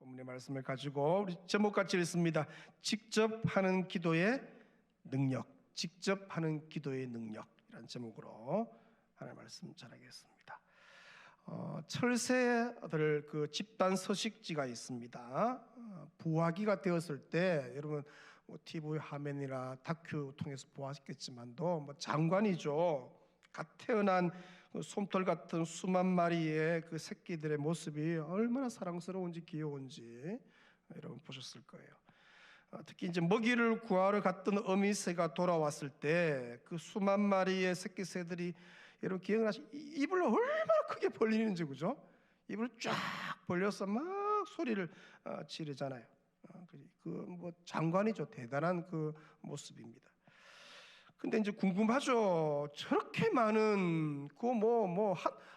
본문의 말씀을 가지고 우리 제목같이 읽습니다. 직접 하는 기도의 능력, 직접 하는 기도의 능력이라는 제목으로 하나님의 말씀 전하겠습니다. 철새 아들 그 집단 서식지가 있습니다. 부화기가 되었을 때 여러분 TV 화면이나 다큐 통해서 보았겠지만도 장관이죠. 갓 태어난 솜털 같은 수만 마리의 그 새끼들의 모습이 얼마나 사랑스러운지 귀여운지 여러분 보셨을 거예요. 특히 이제 먹이를 구하러 갔던 어미새가 돌아왔을 때 그 수만 마리의 새끼 새들이 여러분 기억나시? 입을 얼마나 크게 벌리는지, 그죠? 입을 쫙 벌려서 막 소리를 지르잖아요. 그 장관이죠. 대단한 그 모습입니다. 근데 이제 궁금하죠. 저렇게 많은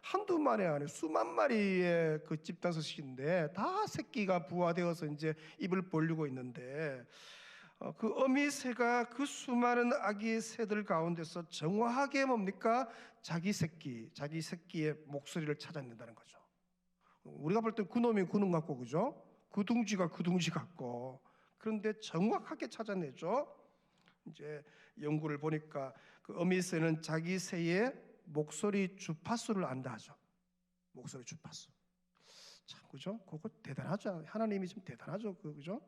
한두 마리 안에 수만 마리의 그 집단 서식인데 다 새끼가 부화되어서 이제 입을 벌리고 있는데 그 어미새가 그 수많은 아기 새들 가운데서 정확하게 뭡니까? 자기 새끼의 목소리를 찾아낸다는 거죠. 우리가 볼 때 그놈이 그놈 같고, 그죠? 그 둥지가 그 둥지 같고, 그런데 정확하게 찾아내죠. 이제 연구를 보니까 그 어미새는 자기 새의 목소리 주파수를 안다 하죠. 목소리 주파수. 참, 그죠? 그거 대단하죠. 하나님이 좀 대단하죠. 그죠?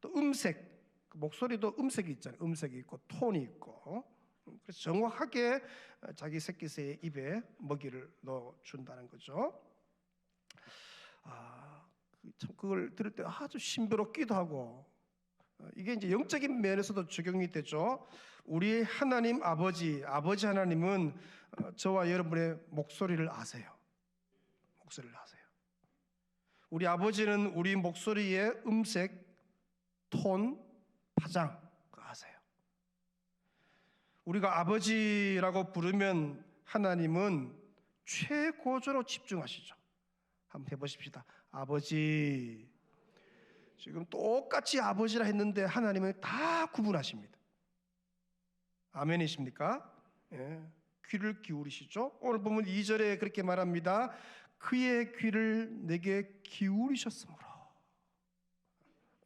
또 음색, 목소리도 음색이 있잖아요. 음색이 있고 톤이 있고. 그래서 정확하게 자기 새끼 새의 입에 먹이를 넣어 준다는 거죠. 참 그걸 들을 때 아주 신비롭기도 하고, 이게 이제 영적인 면에서도 적용이 되죠. 우리 하나님 아버지 하나님은 저와 여러분의 목소리를 아세요. 목소리를 아세요. 우리 아버지는 우리 목소리의 음색, 톤, 파장 아세요. 우리가 아버지라고 부르면 하나님은 최고조로 집중하시죠. 한번 해보십시다. 아버지. 지금 똑같이 아버지라 했는데 하나님은 다 구분하십니다. 아멘이십니까? 예. 귀를 기울이시죠. 오늘 보면 2절에 그렇게 말합니다. 그의 귀를 내게 기울이셨으므로.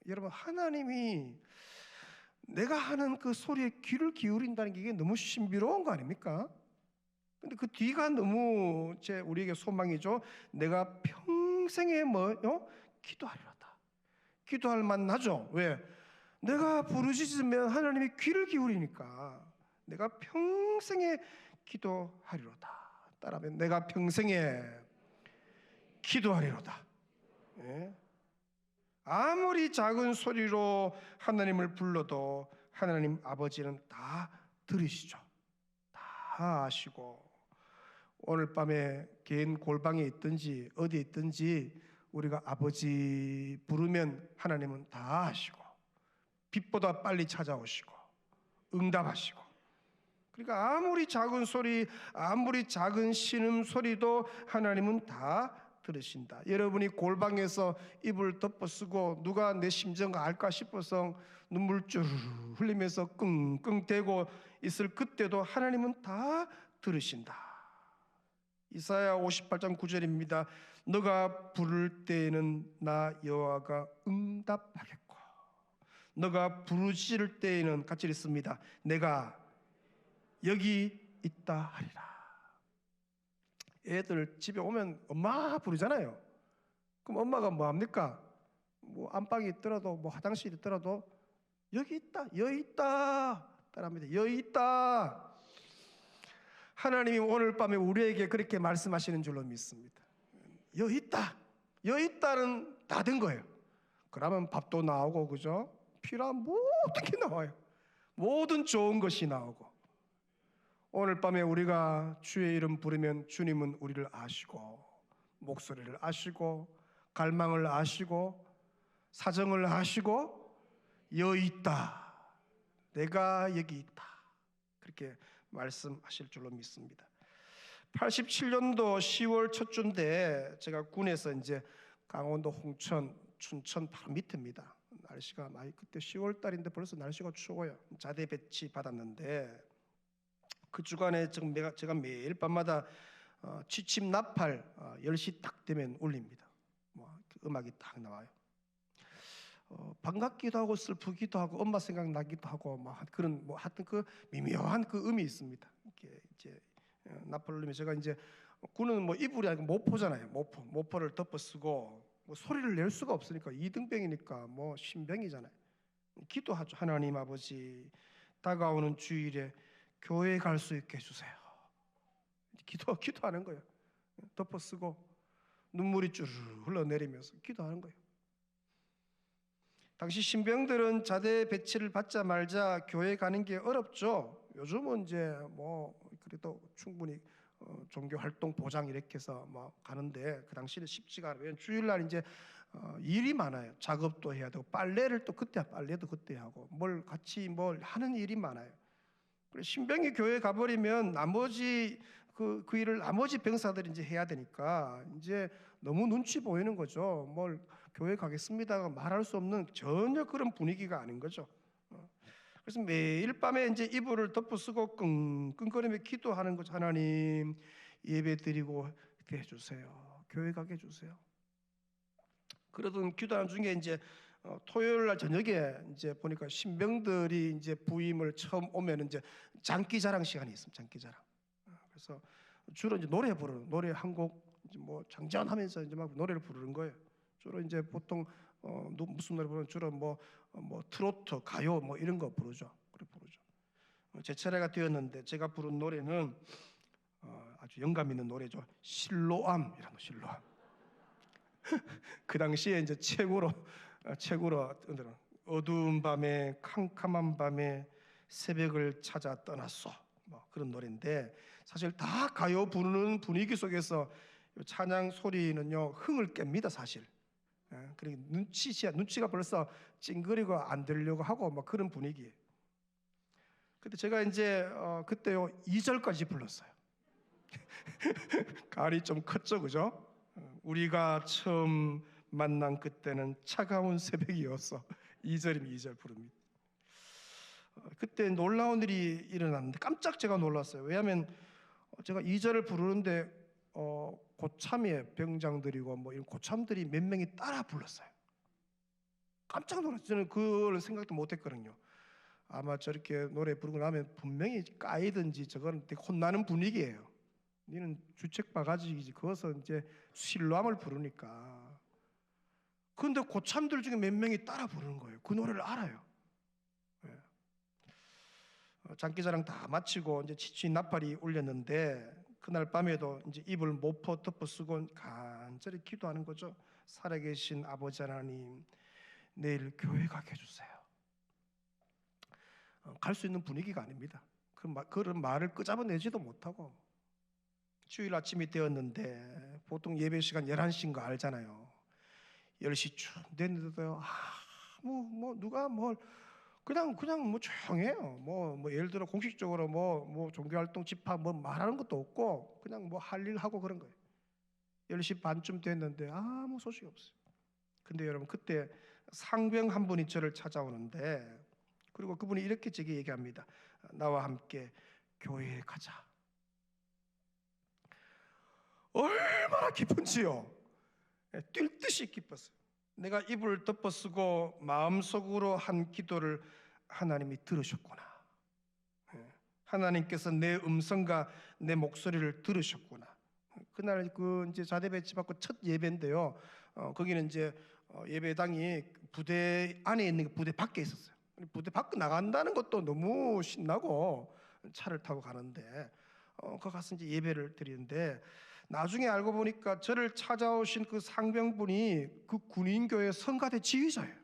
여러분, 하나님이 내가 하는 그 소리에 귀를 기울인다는 게 이게 너무 신비로운 거 아닙니까? 근데 그 뒤가 너무 우리에게 소망이죠. 내가 평생에 기도하리로다. 기도할 만하죠. 왜? 내가 부르짖으면 하나님이 귀를 기울이니까 내가 평생에 기도하리로다. 따라하면 내가 평생에 기도하리로다. 예? 아무리 작은 소리로 하나님을 불러도 하나님 아버지는 다 들으시죠. 다 아시고, 오늘 밤에 개인 골방에 있든지 어디에 있든지 우리가 아버지 부르면 하나님은 다 아시고 빛보다 빨리 찾아오시고 응답하시고, 그러니까 아무리 작은 소리, 아무리 작은 신음소리도 하나님은 다 들으신다. 여러분이 골방에서 이불 덮어쓰고 누가 내 심정 알까 싶어서 눈물 쭈르르 흘리면서 끙끙대고 있을 그때도 하나님은 다 들으신다. 이사야 58장 9절입니다. 너가 부를 때에는 나 여호와가 응답하겠고 너가 부르짖을 때에는, 같이 읽습니다, 내가 여기 있다 하리라. 애들 집에 오면 엄마 부르잖아요. 그럼 엄마가 뭐 합니까? 뭐 안방에 있더라도 뭐 화장실에 있더라도 여기 있다, 여기 있다 따라합니다. 여기 있다. 하나님이 오늘 밤에 우리에게 그렇게 말씀하시는 줄로 믿습니다. 여기 있다, 여기 있다는 다 된 거예요. 그러면 밥도 나오고, 그죠? 필요한 모든 게 나와요. 모든 좋은 것이 나오고, 오늘 밤에 우리가 주의 이름 부르면 주님은 우리를 아시고 목소리를 아시고 갈망을 아시고 사정을 아시고 여기 있다, 내가 여기 있다, 그렇게 말씀하실 줄로 믿습니다. 87년도 10월 첫 주인데 제가 군에서 이제 강원도 홍천, 춘천 바로 밑입니다. 날씨가 많이, 그때 10월 달인데 벌써 날씨가 추워요. 자대 배치 받았는데 그 주간에 제가 매일 밤마다 취침 나팔 10시 딱 되면 울립니다. 그 음악이 딱 나와요. 반갑기도 하고 슬프기도 하고 엄마 생각나기도 하고 뭐 그런 뭐 하여튼 그 미묘한 그 음이 있습니다. 이렇게 이제 나폴레옹이 제가 이제 군은 뭐 이불이 아니고 모포잖아요. 모포를 덮어 쓰고 뭐 소리를 낼 수가 없으니까 이등병이니까 뭐 신병이잖아요. 기도하죠. 하나님 아버지, 다가오는 주일에 교회 갈 수 있게 해주세요. 기도하는 거예요. 덮어 쓰고 눈물이 쭈르르 흘러내리면서 기도하는 거예요. 당시 신병들은 자대 배치를 받자 말자 교회 가는 게 어렵죠. 요즘은 이제 뭐 그래도 충분히 종교 활동 보장 이렇게 해서 뭐 가는데 그 당시는 쉽지가 않아요. 주일날 이제 일이 많아요. 작업도 해야 되고 빨래도 그때 하고 뭘 같이 뭘 하는 일이 많아요. 신병이 교회 가버리면 나머지 그 일을 나머지 병사들이 이제 해야 되니까 이제 너무 눈치 보이는 거죠. 뭘 교회 가겠습니다가 말할 수 없는 전혀 그런 분위기가 아닌 거죠. 그래서 매일 밤에 이제 이불을 덮어쓰고 끙끙거리며 기도하는 거죠. 하나님 예배 드리고 해주세요. 교회 가게 해주세요. 그러던 기도하는 중에 이제 토요일 날 저녁에 이제 보니까 신병들이 이제 부임을 처음 오면 이제 장기자랑 시간이 있습니다. 장기자랑. 그래서 주로 이제 노래 한 곡 뭐 장전하면서 이제 막 노래를 부르는 거예요. 주로 이제 보통 무슨 노래 부르면 주로 뭐 트로트, 가요 뭐 이런 거 부르죠. 그래 부르죠. 제 차례가 되었는데 제가 부른 노래는 아주 영감 있는 노래죠. 실로암이라는 거, 실로암. 그 당시에 이제 책으로 어두운 밤에 캄캄한 밤에 새벽을 찾아 떠났어. 뭐 그런 노래인데 사실 다 가요 부르는 분위기 속에서 찬양 소리는요 흥을 깹니다 사실. 그리고 눈치가 벌써 찡그리고 안 들려고 하고 막 그런 분위기예요. 근데 제가 이제 그때요 2절까지 불렀어요. 갈이 좀 컸죠, 그죠? 우리가 처음 만난 그때는 차가운 새벽이었어. 2절 부릅니다. 그때 놀라운 일이 일어났는데 깜짝 제가 놀랐어요. 왜냐하면 제가 2절을 부르는데 고참의 병장들이고 뭐 이런 고참들이 몇 명이 따라 불렀어요. 깜짝 놀랐어요. 저는 그걸 생각도 못했거든요. 아마 저렇게 노래 부르고 나면 분명히 까이든지 저거는 되게 혼나는 분위기예요. 니는 주책 바가지이지. 거기서 이제 실로암을 부르니까. 그런데 고참들 중에 몇 명이 따라 부르는 거예요. 그 노래를 알아요. 네. 장기자랑 다 마치고 이제 지친 나팔이 울렸는데 그날 밤에도 이제 이불 모포 덮어 쓰고 간절히 기도하는 거죠. 살아계신 아버지 하나님, 내일 교회 가게 해주세요. 갈 수 있는 분위기가 아닙니다. 그런 말을 끄잡아내지도 못하고 주일 아침이 되었는데 보통 예배 시간 11시인 거 알잖아요. 10시쯤 됐는데도 누가 뭘 그냥 뭐 조용해요. 뭐 예를 들어 공식적으로 뭐 종교활동 집합 뭐 말하는 것도 없고 그냥 뭐 할 일 하고 그런 거예요. 10시 반쯤 됐는데 아무 소식이 없어요. 근데 여러분 그때 상병 한 분이 저를 찾아오는데 그리고 그분이 이렇게 제게 얘기합니다. 나와 함께 교회에 가자. 얼마나 기쁜지요. 뛸 듯이 기뻤어요. 내가 이불 덮어쓰고 마음속으로 한 기도를 하나님이 들으셨구나. 하나님께서 내 음성과 내 목소리를 들으셨구나. 그날 그 이제 자대 배치 받고 첫 예배인데요. 거기는 이제 예배당이 부대 안에 있는 게 부대 밖에 있었어요. 부대 밖에 나간다는 것도 너무 신나고 차를 타고 가는데 거 가서 이제 예배를 드리는데 나중에 알고 보니까 저를 찾아오신 그 상병분이 그 군인교회 성가대 지휘자예요.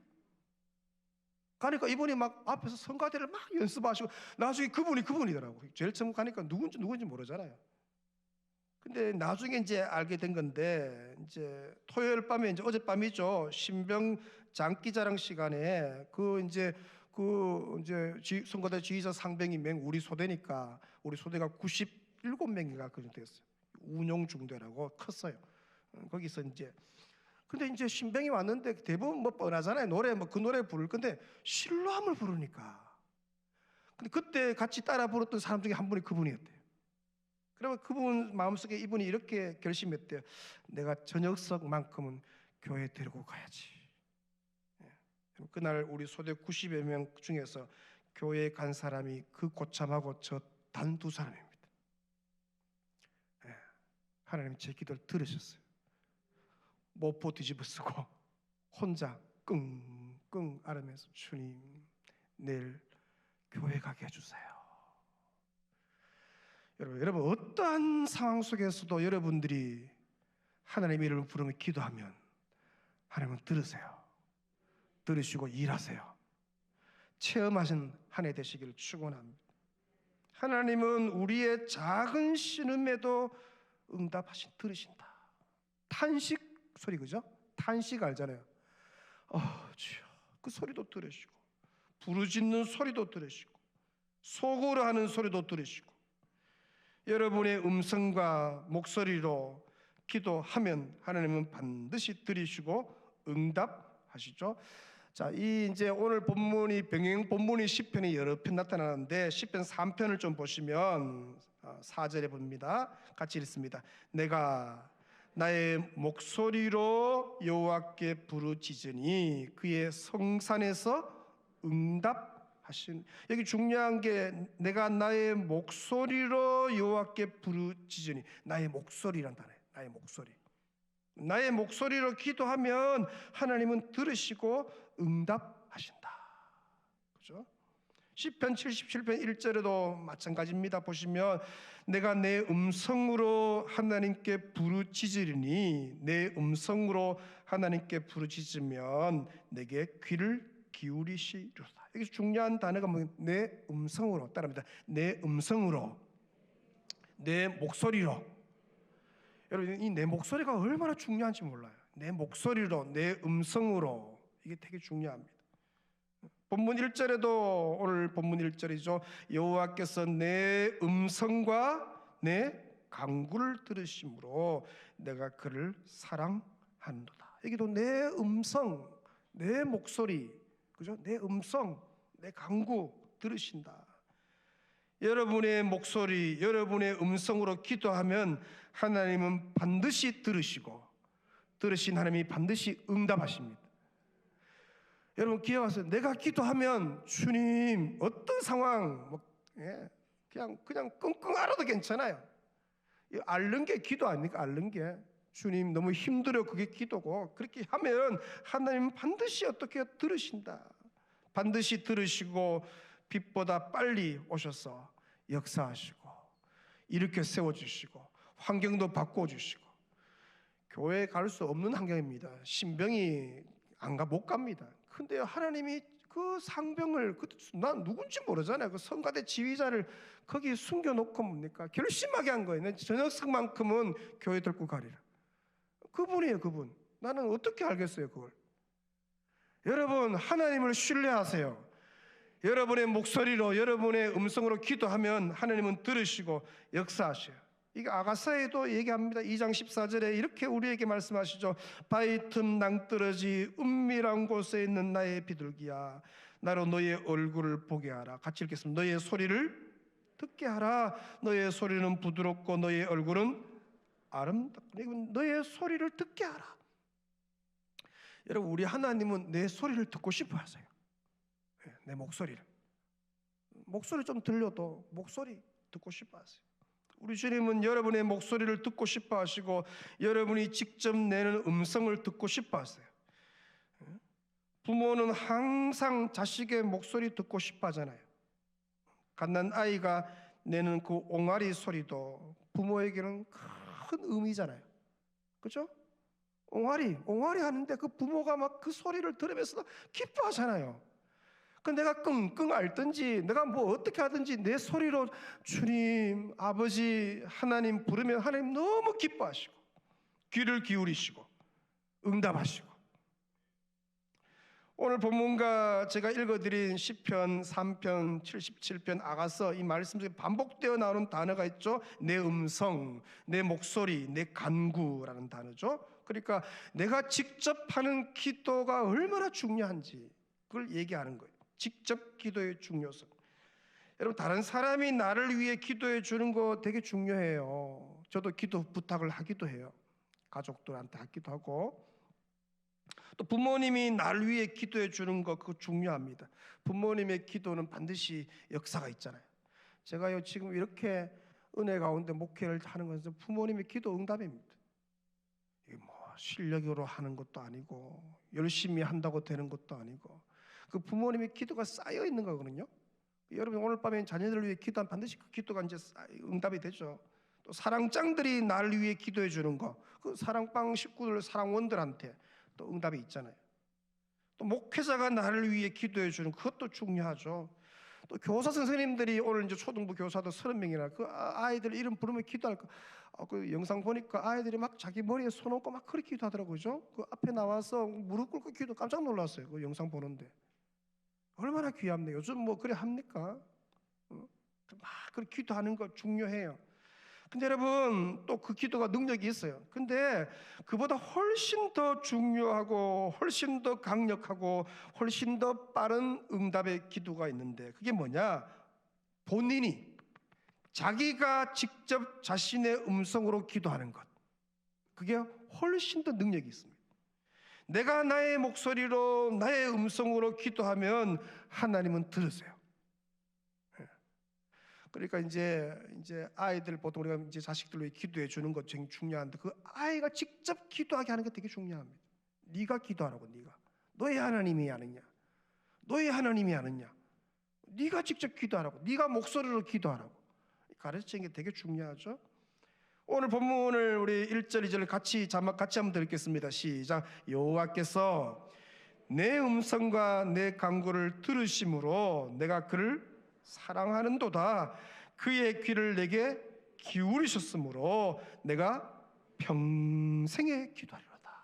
가니까 이분이 막 앞에서 성가대를 막 연습하시고 나중에 그분이더라고요. 제일 처음 가니까 누군지 모르잖아요. 근데 나중에 이제 알게 된 건데 이제 토요일 밤에 이제 어젯밤이죠. 신병 장기자랑 시간에 성가대 지휘자 상병이 우리 소대니까 우리 소대가 97명인가 그렇게 됐어요. 운용 중대라고 컸어요. 거기서 근데 이제 신병이 왔는데 대부분 뭐 뻔하잖아요. 노래 그 노래 부를 건데 실로암을 부르니까. 근데 그때 같이 따라 부르던 사람 중에 한 분이 그분이었대요. 그러면 그분 마음속에 이분이 이렇게 결심했대요. 내가 저녁석만큼은 교회 데리고 가야지. 그날 우리 소대 90여 명 중에서 교회에 간 사람이 그 고참하고 저 단 두 사람입니다. 하나님 제 기도를 들으셨어요. 모포 뒤집어 쓰고 혼자 끙끙 앓으면서 주님 내일 교회 가게 해주세요. 여러분 어떠한 상황 속에서도 여러분들이 하나님의 이름을 부르며 기도하면 하나님은 들으세요. 들으시고 일하세요. 체험하신 한 해 되시기를 축원합니다. 하나님은 우리의 작은 신음에도 들으신다. 탄식 소리, 그죠? 탄식 알잖아요. 주여, 그 소리도 들으시고, 부르짖는 소리도 들으시고, 속으로 하는 소리도 들으시고, 여러분의 음성과 목소리로 기도하면 하나님은 반드시 들으시고 응답하시죠. 자, 이 이제 오늘 본문이 병행 본문이 시편이 여러 편 나타나는데 시편 3편을 좀 보시면 4절에 봅니다. 같이 읽습니다. 내가 나의 목소리로 여호와께 부르짖으니 그의 성산에서 응답하신. 여기 중요한 게 내가 나의 목소리로 여호와께 부르짖으니, 나의 목소리란 단어예요. 나의 목소리. 나의 목소리로 기도하면 하나님은 들으시고 응답하신다. 그죠? 시편 77편 1절에도 마찬가지입니다. 보시면 내가 내 음성으로 하나님께 부르짖으리니, 내 음성으로 하나님께 부르짖으면 내게 귀를 기울이시리로다. 여기 중요한 단어가 내 음성으로, 따라합니다. 내 음성으로, 내 목소리로. 여러분 이 내 목소리가 얼마나 중요한지 몰라요. 내 목소리로, 내 음성으로, 이게 되게 중요합니다. 본문 1절에도, 오늘 본문 1절이죠. 여호와께서 내 음성과 내 간구를 들으심으로 내가 그를 사랑한도다. 여기도 내 음성, 내 목소리, 그죠? 내 음성, 내 간구 들으신다. 여러분의 목소리, 여러분의 음성으로 기도하면 하나님은 반드시 들으시고, 들으신 하나님이 반드시 응답하십니다. 여러분 기억하세요. 내가 기도하면 주님 어떤 상황 그냥 끙끙 앓아도 괜찮아요. 앓는 게 기도 아닙니까? 앓는 게 주님 너무 힘들어, 그게 기도고, 그렇게 하면 하나님은 반드시 어떻게 들으신다. 반드시 들으시고 빛보다 빨리 오셔서 역사하시고 일으켜 세워주시고 환경도 바꿔주시고. 교회에 갈 수 없는 환경입니다. 신병이 못 갑니다. 근데 하나님이 그 상병을, 난 누군지 모르잖아요. 그 성가대 지휘자를 거기 숨겨놓고 뭡니까? 결심하게 한 거예요. 저녁석만큼은 교회 들고 가리라. 그분이에요, 그분. 나는 어떻게 알겠어요, 그걸? 여러분 하나님을 신뢰하세요. 여러분의 목소리로, 여러분의 음성으로 기도하면 하나님은 들으시고 역사하셔요. 이게 아가사에도 얘기합니다. 2장 14절에 이렇게 우리에게 말씀하시죠. 바위 틈 낭떠러지 은밀한 곳에 있는 나의 비둘기야, 나로 너의 얼굴을 보게 하라. 같이 읽겠습니다. 너의 소리를 듣게 하라. 너의 소리는 부드럽고 너의 얼굴은 아름답고 너의 소리를 듣게 하라. 여러분 우리 하나님은 내 소리를 듣고 싶어 하세요. 내 목소리 좀 들려도 목소리 듣고 싶어 하세요. 우리 주님은 여러분의 목소리를 듣고 싶어 하시고 여러분이 직접 내는 음성을 듣고 싶어 하세요. 부모는 항상 자식의 목소리 듣고 싶어 하잖아요. 갓난 아이가 내는 그 옹알이 소리도 부모에게는 큰 의미잖아요. 그렇죠? 옹알이 하는데 그 부모가 막 그 소리를 들으면서 기뻐하잖아요. 그 내가 끙끙 앓든지 내가 뭐 어떻게 하든지 내 소리로 주님, 아버지, 하나님 부르면 하나님 너무 기뻐하시고 귀를 기울이시고 응답하시고. 오늘 본문과 제가 읽어드린 시편 3편 77편 아가서, 이 말씀 중에 반복되어 나오는 단어가 있죠. 내 음성, 내 목소리, 내 간구라는 단어죠. 그러니까 내가 직접 하는 기도가 얼마나 중요한지 그걸 얘기하는 거예요. 직접 기도의 중요성. 여러분 다른 사람이 나를 위해 기도해 주는 거 되게 중요해요. 저도 기도 부탁을 하기도 해요. 가족들한테 하기도 하고 또 부모님이 날 위해 기도해 주는 거 그거 중요합니다. 부모님의 기도는 반드시 역사가 있잖아요. 제가요 지금 이렇게 은혜 가운데 목회를 하는 것은 부모님의 기도 응답입니다. 이게 뭐 실력으로 하는 것도 아니고 열심히 한다고 되는 것도 아니고 그 부모님의 기도가 쌓여 있는 거거든요. 여러분 오늘 밤에 자녀들을 위해 기도하면 반드시 그 기도가 이제 응답이 되죠. 또 사랑장들이 나를 위해 기도해 주는 거, 그 사랑방 식구들, 사랑원들한테 또 응답이 있잖아요. 또 목회자가 나를 위해 기도해 주는 그것도 중요하죠. 또 교사 선생님들이 오늘 이제 초등부 교사도 30명이나 그 아이들 이름 부르면 기도할 거. 그 영상 보니까 아이들이 막 자기 머리에 손 얹고 막 그렇게 기도하더라고요. 그 앞에 나와서 무릎 꿇고 기도 깜짝 놀랐어요. 그 영상 보는데 얼마나 귀합네요. 요즘 뭐 그래 합니까? 막 그렇게 기도하는 거 중요해요. 근데 여러분 또 그 기도가 능력이 있어요. 근데 그보다 훨씬 더 중요하고 훨씬 더 강력하고 훨씬 더 빠른 응답의 기도가 있는데 그게 뭐냐? 본인이 자기가 직접 자신의 음성으로 기도하는 것. 그게 훨씬 더 능력이 있습니다. 내가 나의 목소리로 나의 음성으로 기도하면 하나님은 들으세요. 그러니까 이제 아이들 보통 우리가 이제 자식들로 기도해 주는 것 굉장히 중요한데 그 아이가 직접 기도하게 하는 게 되게 중요합니다. 네가 기도하라고. 네가 너의 하나님이 아느냐? 너의 하나님이 아느냐? 네가 직접 기도하라고. 네가 목소리로 기도하라고. 가르치는 게 되게 중요하죠. 오늘 본문을 우리 1절 2절 같이 자막 같이 한번 읽겠습니다. 시작. 여호와께서 내 음성과 내 간구를 들으심으로 내가 그를 사랑하는도다. 그의 귀를 내게 기울이셨으므로 내가 평생에 기도하리로다.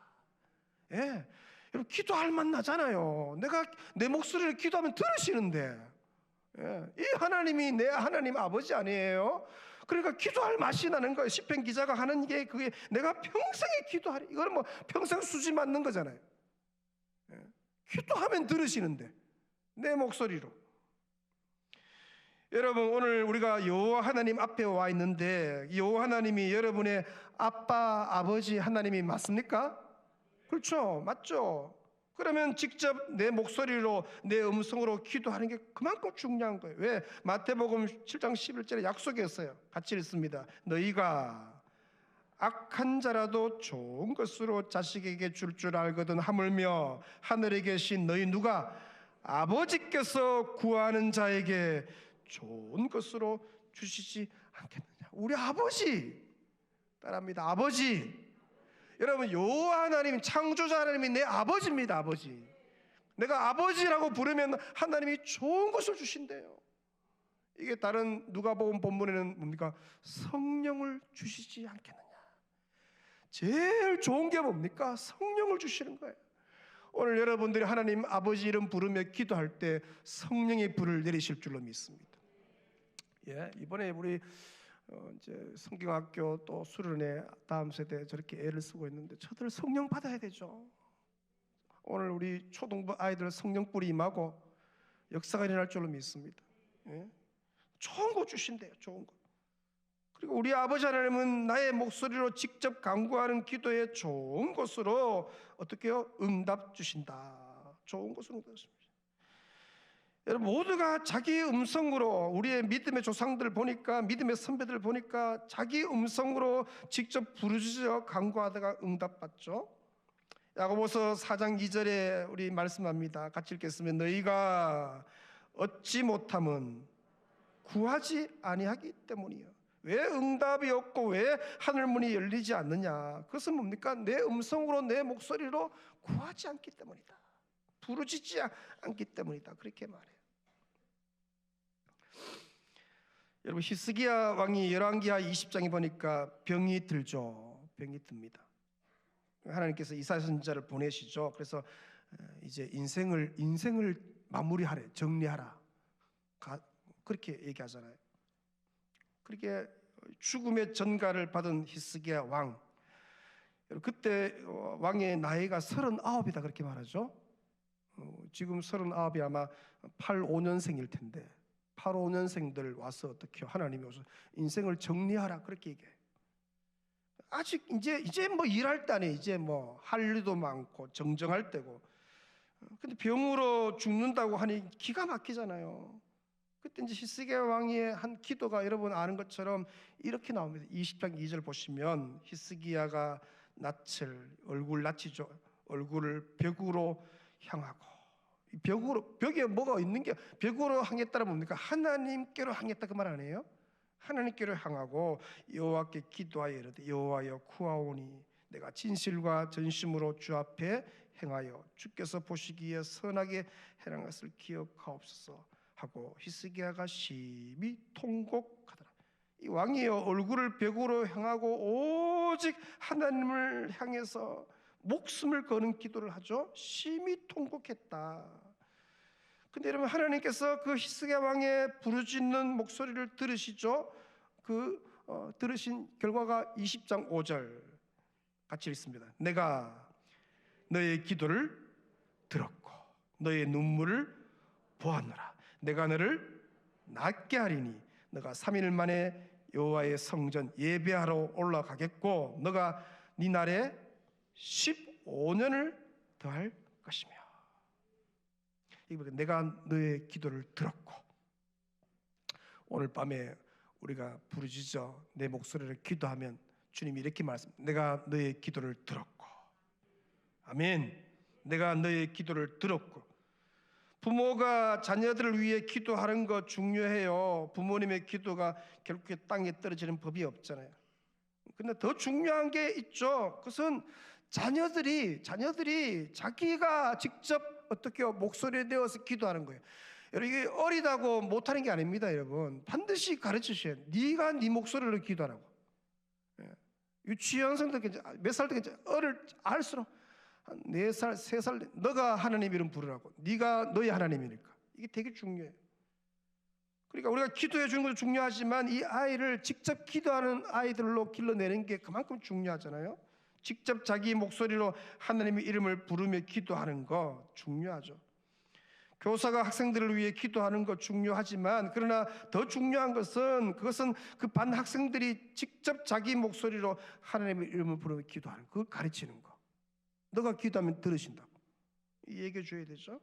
예, 여러분 기도할 만나잖아요. 내가 내 목소리를 기도하면 들으시는데, 예, 이 하나님이 내 하나님 아버지 아니에요? 그러니까 기도할 맛이 나는 거예요. 시편 기자가 하는 게 그게 내가 평생에 기도하리. 이거는 뭐 평생 수지 맞는 거잖아요. 예, 기도하면 들으시는데 내 목소리로. 여러분 오늘 우리가 여호와 하나님 앞에 와 있는데 여호와 하나님이 여러분의 아빠, 아버지 하나님이 맞습니까? 그렇죠, 맞죠? 그러면 직접 내 목소리로 내 음성으로 기도하는 게 그만큼 중요한 거예요. 왜? 마태복음 7장 11절에 약속했어요. 같이 읽습니다. 너희가 악한 자라도 좋은 것으로 자식에게 줄 알거든 하물며 하늘에 계신 너희 누가 아버지께서 구하는 자에게 좋은 것으로 주시지 않겠느냐. 우리 아버지 따라합니다. 아버지. 여러분 여호와 하나님 창조자 하나님이 내 아버지입니다. 아버지. 내가 아버지라고 부르면 하나님이 좋은 것을 주신대요. 이게 다른 누가복음 본문에는 뭡니까? 성령을 주시지 않겠느냐. 제일 좋은 게 뭡니까? 성령을 주시는 거예요. 오늘 여러분들이 하나님 아버지 이름 부르며 기도할 때 성령의 불을 내리실 줄로 믿습니다. 예, 이번에 우리 이제 성경학교 또 수련회 다음 세대 저렇게 애를 쓰고 있는데 저들 성령 받아야 되죠. 오늘 우리 초등부 아이들 성령 뿌리 임하고 역사가 일어날 줄로 믿습니다. 예? 좋은 거 주신대요. 좋은 거. 그리고 우리 아버지 하나님은 나의 목소리로 직접 간구하는 기도에 좋은 것으로 어떻게요? 응답 주신다. 좋은 것으로 응답 주십니다. 여러분 모두가 자기 음성으로 우리의 믿음의 조상들 보니까 믿음의 선배들 보니까 자기 음성으로 직접 부르짖어 간구하다가 응답받죠. 야고보서 4장 2절에 우리 말씀합니다. 같이 읽겠습니다. 너희가 얻지 못함은 구하지 아니하기 때문이요. 왜 응답이 없고 왜 하늘문이 열리지 않느냐? 그것은 뭡니까? 내 음성으로 내 목소리로 구하지 않기 때문이다. 부르짖지 않기 때문이다. 그렇게 말해요. 여러분 히스기야 왕이 열왕기하 20장에 보니까 병이 들죠. 병이 듭니다. 하나님께서 이사야 선지자를 보내시죠. 그래서 이제 인생을 마무리하래, 정리하라. 그렇게 얘기하잖아요. 그렇게 죽음의 전가를 받은 히스기야 왕. 그때 왕의 나이가 39이다 그렇게 말하죠. 지금 39이 아마 85년생일 텐데 85년생들 와서 어떻게 하나님이 와서 인생을 정리하라 그렇게 얘기해요. 아직 이제 뭐 일할 때 아니에요. 이제 뭐 할 일도 많고 정정할 때고. 근데 병으로 죽는다고 하니 기가 막히잖아요. 그때 이제 히스기야 왕의 한 기도가 여러분 아는 것처럼 이렇게 나옵니다. 20장 2절 보시면 히스기야가 얼굴 낯이죠. 얼굴을 벽으로 향하고, 벽에 뭐가 있는 게, 벽으로 향했다는 뭡니까? 하나님께로 향했다 그 말 아니에요? 하나님께로 향하고 여호와께 기도하여 이르되 여호와여 구하오니 내가 진실과 전심으로 주 앞에 행하여 주께서 보시기에 선하게 행한 것을 기억하옵소서 하고 히스기야가 심히 통곡하더라. 이 왕이 얼굴을 벽으로 향하고 오직 하나님을 향해서 목숨을 거는 기도를 하죠. 심히 통곡했다. 근데 여러분, 하나님께서 그 히스기야 왕의 부르짖는 목소리를 들으시죠. 들으신 결과가 20장 5절 같이 읽습니다. 내가 너의 기도를 들었고 너의 눈물을 보았노라. 내가 너를 낫게 하리니 너가 3일 만에 여호와의 성전 예배하러 올라가겠고 너가 네 날에 15년을 더할 것이며. 내가 너의 기도를 들었고, 오늘 밤에 우리가 부르짖어 내 목소리를 기도하면 주님이 이렇게 말씀합니다. 내가 너의 기도를 들었고. 아멘. 내가 너의 기도를 들었고. 부모가 자녀들을 위해 기도하는 거 중요해요. 부모님의 기도가 결국에 땅에 떨어지는 법이 없잖아요. 근데 더 중요한 게 있죠. 그것은 자녀들이 자기가 직접 어떻게 목소리에 내어서 기도하는 거예요. 여러분, 이게 어리다고 못하는 게 아닙니다. 여러분, 반드시 가르치셔야 돼요. 네가 네 목소리로 기도하라고. 유치원생들 몇 살 때 알수록 한 4살, 3살 너가 하나님 이름 부르라고. 네가 너의 하나님이니까. 이게 되게 중요해요. 그러니까 우리가 기도해 주는 것도 중요하지만 이 아이를 직접 기도하는 아이들로 길러내는 게 그만큼 중요하잖아요. 직접 자기 목소리로 하나님의 이름을 부르며 기도하는 거 중요하죠. 교사가 학생들을 위해 기도하는 거 중요하지만, 그러나 더 중요한 것은 그것은 그 반 학생들이 직접 자기 목소리로 하나님의 이름을 부르며 기도하는 거, 그걸 가르치는 거. 너가 기도하면 들으신다고 얘기해 줘야 되죠.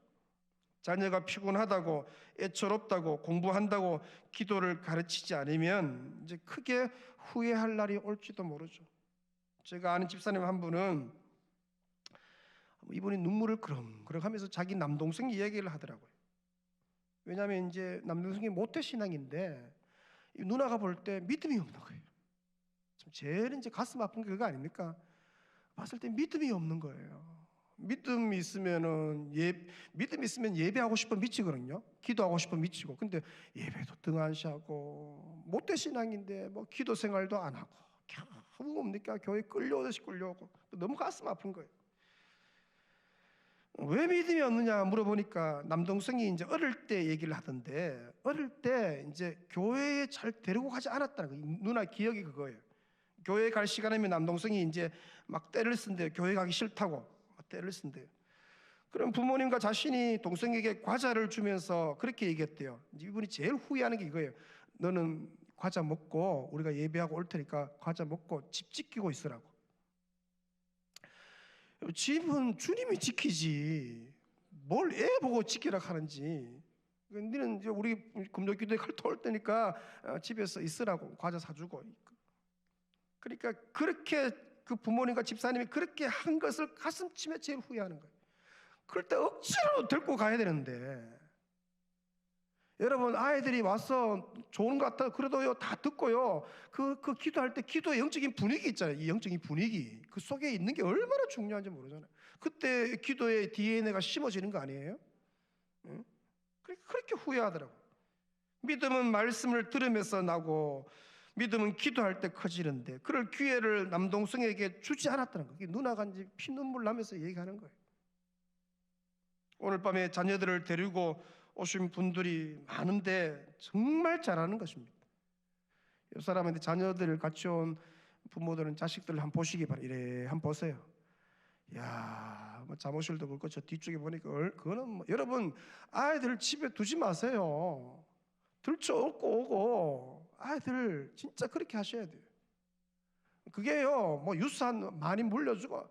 자녀가 피곤하다고, 애처롭다고, 공부한다고 기도를 가르치지 않으면 이제 크게 후회할 날이 올지도 모르죠. 제가 아는 집사님 한 분은 이분이 눈물을 그렁그렁 하면서 자기 남동생 이야기를 하더라고요. 왜냐하면 이제 남동생이 모태신앙인데 누나가 볼 때 믿음이 없는 거예요. 참 제일 이제 가슴 아픈 게 그거 아닙니까? 봤을 때 믿음이 없는 거예요. 믿음이 있으면 예배하고 싶으면 미치거든요. 기도하고 싶으면 미치고. 근데 예배도 등한시하고 모태신앙인데 뭐 기도 생활도 안 하고 겨우 뭡니까? 교회 끌려오듯이 끌려오고. 너무 가슴 아픈 거예요. 왜 믿음이 없느냐 물어보니까 남동생이 이제 어릴 때 얘기를 하던데, 어릴 때 이제 교회에 잘 데리고 가지 않았다는 거예요. 누나 기억이 그거예요. 교회 갈 시간이면 남동생이 이제 막 떼를 쓴대요. 교회 가기 싫다고 떼를 쓴대요. 그럼 부모님과 자신이 동생에게 과자를 주면서 그렇게 얘기했대요. 이분이 제일 후회하는 게 이거예요. 너는 과자 먹고 우리가 예배하고 올 테니까 과자 먹고 집 지키고 있으라고. 집은 주님이 지키지 뭘 애 보고 지키라 하는지. 너는 이제 우리 금요기도에 올 때니까 집에서 있으라고 과자 사주고. 그러니까 그렇게 그 부모님과 집사님이 그렇게 한 것을 가슴치며 제일 후회하는 거예요. 그럴 때 억지로 데리고 가야 되는데, 여러분 아이들이 와서 좋은 것 같아 그래도요 다 듣고요 그 기도할 때 기도의 영적인 분위기 있잖아요. 이 영적인 분위기 그 속에 있는 게 얼마나 중요한지 모르잖아요. 그때 기도의 DNA가 심어지는 거 아니에요? 응? 그렇게 후회하더라고. 믿음은 말씀을 들으면서 나고 믿음은 기도할 때 커지는데 그럴 기회를 남동생에게 주지 않았다는 거예요. 누나가 이제 피눈물 나면서 얘기하는 거예요. 오늘 밤에 자녀들을 데리고 오신 분들이 많은데 정말 잘하는 것입니다. 옆 사람한테 자녀들을 같이 온 부모들은 자식들을 한번 보시기 바랍니다. 이래 한번 보세요. 야, 뭐 잠옷실도 그렇고 저 뒤쪽에 보니까 그거는 뭐, 여러분 아이들 집에 두지 마세요. 들쳐 업고 오고 아이들 진짜 그렇게 하셔야 돼요. 그게요 뭐 유산 많이 물려주고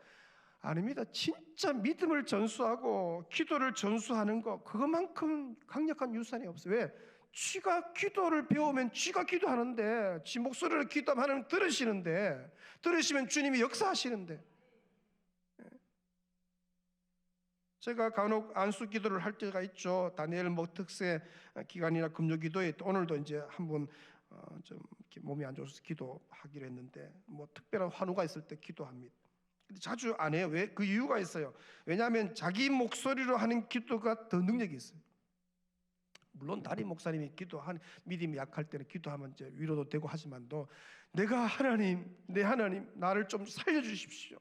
아닙니다. 진짜 믿음을 전수하고 기도를 전수하는 거, 그것만큼 강력한 유산이 없어요. 왜? 쥐가 기도를 배우면 쥐가 기도하는데, 쥐 목소리를 기도하면 하나님 들으시는데, 들으시면 주님이 역사하시는데. 제가 간혹 안수 기도를 할 때가 있죠. 다니엘 뭐 특세 기간이나 금요 기도에 오늘도 이제 한번 좀 이렇게 몸이 안 좋아서 기도하기로 했는데, 뭐 특별한 환우가 있을 때 기도합니다. 근데 자주 안 해요. 왜? 그 이유가 있어요. 왜냐하면 자기 목소리로 하는 기도가 더 능력이 있어요. 물론 담임 목사님이 기도한 믿음이 약할 때는 기도하면 이제 위로도 되고 하지만도, 내가 하나님, 내 하나님 나를 좀 살려주십시오.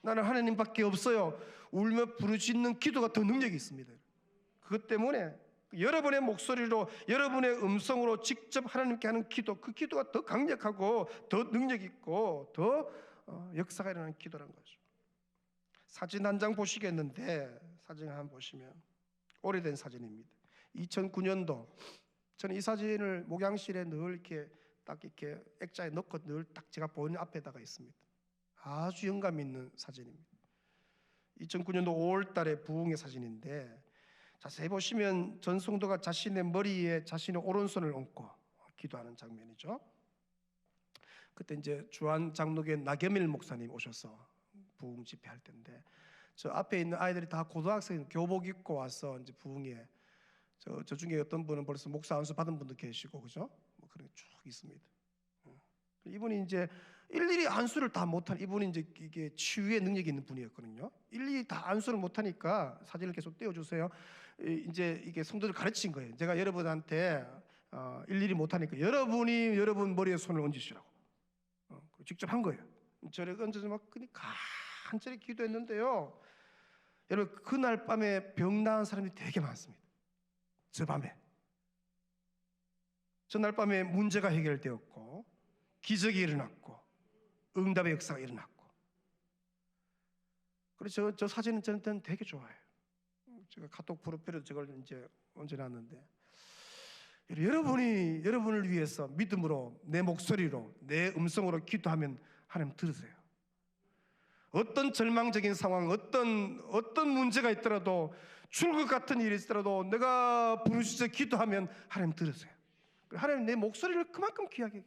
나는 하나님밖에 없어요. 울며 부르짖는 기도가 더 능력이 있습니다. 그것 때문에 여러분의 목소리로, 여러분의 음성으로 직접 하나님께 하는 기도, 그 기도가 더 강력하고 더 능력 있고 더 역사가 일어나는 기도란 거죠. 사진 한 장 보시겠는데, 사진 한번 보시면 오래된 사진입니다. 2009년도 저는 이 사진을 목양실에 늘 이렇게 딱 이렇게 액자에 넣고 늘 딱 제가 보는 앞에다가 있습니다. 아주 영감 있는 사진입니다. 2009년도 5월달에 부흥의 사진인데, 자세히 보시면 전 성도가 자신의 머리에 자신의 오른손을 얹고 기도하는 장면이죠. 그때 이제 주한 장로교회 나겸일 목사님 오셔서 부흥 집회할 때인데, 저 앞에 있는 아이들이 다 고등학생 교복 입고 와서 이제 부흥에, 저 중에 어떤 분은 벌써 목사 안수 받은 분도 계시고, 그죠? 뭐 그런 게 쭉 있습니다. 이분이 이제 일일이 안수를 다 못한, 이분이 이제 이게 치유의 능력이 있는 분이었거든요. 일일이 다 안수를 못하니까 사진을 계속 떼어주세요. 이제 이게 성도들 가르친 거예요. 제가 여러분한테 일일이 못하니까 여러분이 여러분 머리에 손을 얹으시라고 직접 한 거예요. 저를 얹어서 막 간절히 기도했는데요. 여러분, 그날 밤에 병 나은 사람이 되게 많습니다. 저 밤에, 전날 밤에 문제가 해결되었고 기적이 일어났고 응답의 역사가 일어났고. 그래서 저 사진은 저는 되게 좋아해요. 제가 카톡 프로필에 저걸 이제 얹어놨는데, 여러분이 여러분을 위해서 믿음으로 내 목소리로 내 음성으로 기도하면 하나님 들으세요. 어떤 절망적인 상황, 어떤 문제가 있더라도, 죽을 것 같은 일이 있더라도 내가 부르짖어 기도하면 하나님 들으세요. 하나님 내 목소리를 그만큼 귀하게 해요.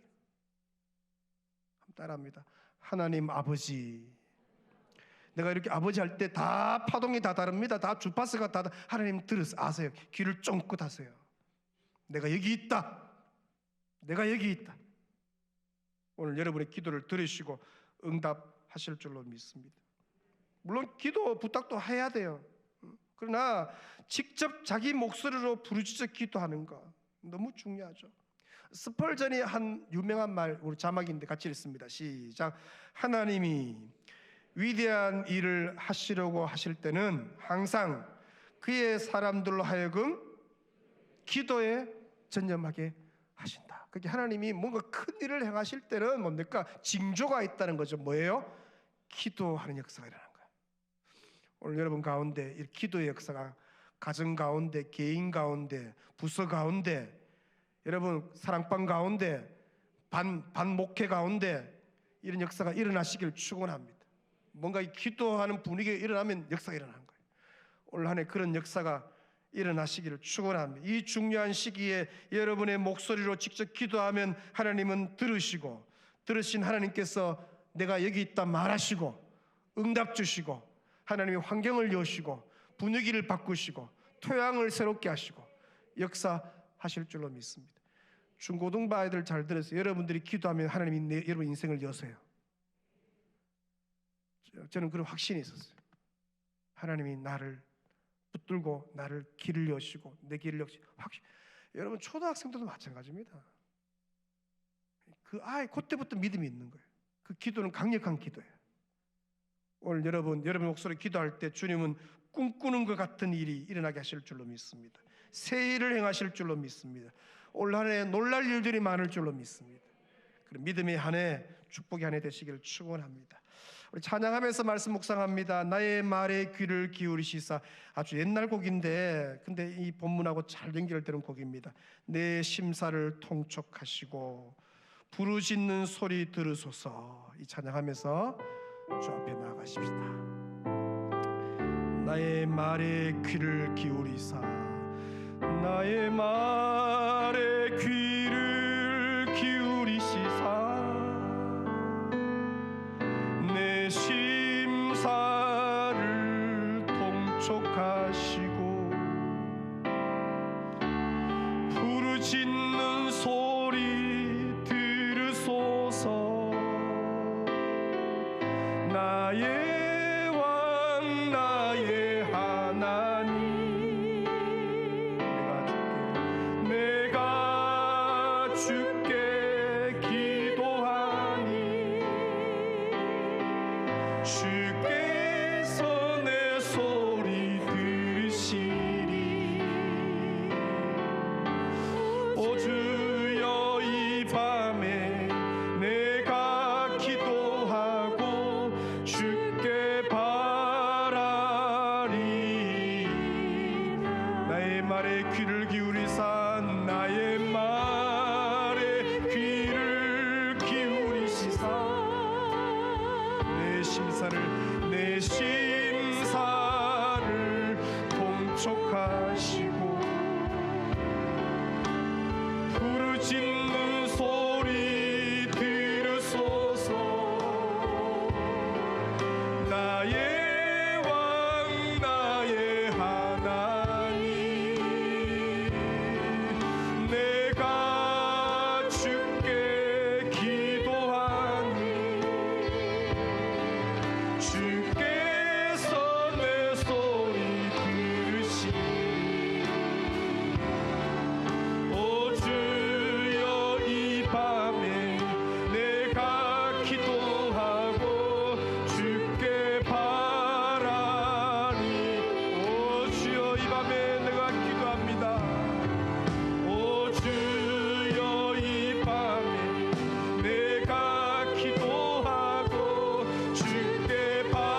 따라합니다. 하나님 아버지. 내가 이렇게 아버지 할 때 다 파동이 다 다릅니다. 다 주파수가 다 하나님 들으세요. 아세요. 귀를 쫑긋 하세요. 내가 여기 있다. 내가 여기 있다. 오늘 여러분의 기도를 들으시고 응답하실 줄로 믿습니다. 물론 기도 부탁도 해야 돼요. 그러나 직접 자기 목소리로 부르짖어 기도하는 거 너무 중요하죠. 스펄전이 한 유명한 말, 우리 자막인데 같이 읽습니다. 시작. 하나님이 위대한 일을 하시려고 하실 때는 항상 그의 사람들로 하여금 기도에 전념하게 하신다. 그게 하나님이 뭔가 큰 일을 행하실 때는 뭡니까? 징조가 있다는 거죠. 뭐예요? 기도하는 역사가 일어나는 거예요. 오늘 여러분 가운데 이 기도의 역사가 가정 가운데, 개인 가운데, 부서 가운데, 여러분 사랑방 가운데, 반목회 가운데 이런 역사가 일어나시길 축원합니다. 뭔가 이 기도하는 분위기가 일어나면 역사가 일어나는 거예요. 올 한 해 그런 역사가 일어나시기를 축원합니다. 이 중요한 시기에 여러분의 목소리로 직접 기도하면 하나님은 들으시고, 들으신 하나님께서 내가 여기 있다 말하시고 응답 주시고, 하나님이 환경을 여시고 분위기를 바꾸시고 토양을 새롭게 하시고 역사하실 줄로 믿습니다. 중고등부 아이들 잘 들으세요. 여러분들이 기도하면 하나님이 여러분 인생을 여세요. 저는 그런 확신이 있었어요. 하나님이 나를 붙들고 나를 길을 여시고 내 길을 여시고. 여러분 초등학생들도 마찬가지입니다. 그 아이 그때부터 믿음이 있는 거예요. 그 기도는 강력한 기도예요. 오늘 여러분 목소리 기도할 때 주님은 꿈꾸는 것 같은 일이 일어나게 하실 줄로 믿습니다. 새 일을 행하실 줄로 믿습니다. 올 한 해 놀랄 일들이 많을 줄로 믿습니다. 그럼 믿음의 한 해, 축복의 한 해 되시기를 축원합니다. 우리 찬양하면서 말씀 묵상합니다. 나의 말에 귀를 기울이시사. 아주 옛날 곡인데 근데 이 본문하고 잘 연결되는 곡입니다. 내 심사를 통촉하시고 부르짖는 소리 들으소서. 이 찬양하면서 주 앞에 나아가십시다. 나의 말에 귀를 기울이사 나의 말에 귀를 기울이시사 내 심사를 통촉하시고 부르짖는 소리 들으소서. 나의 왕 나의 하나님 내가 주께 기도하니 주께서 내 소리 들으시리. 오 주여 이 밤에 내가 기도하고 주께 바라리. 나의 말에 귀를 기울이사 나의 말에 귀를 기울이시사 내 심사를 통촉하시고 부르짖는 소리 들으소서. 나의 왕 나의 하나님 내가 주께 기도하니 주께서 내 소리 들으시니 오 주여 이 밤에 내가 기도하고 주께 바라니. 오 주여 이 밤에 내가 기도합니다. 오 주여 이 밤에 내가 기도하고 주께 바라니.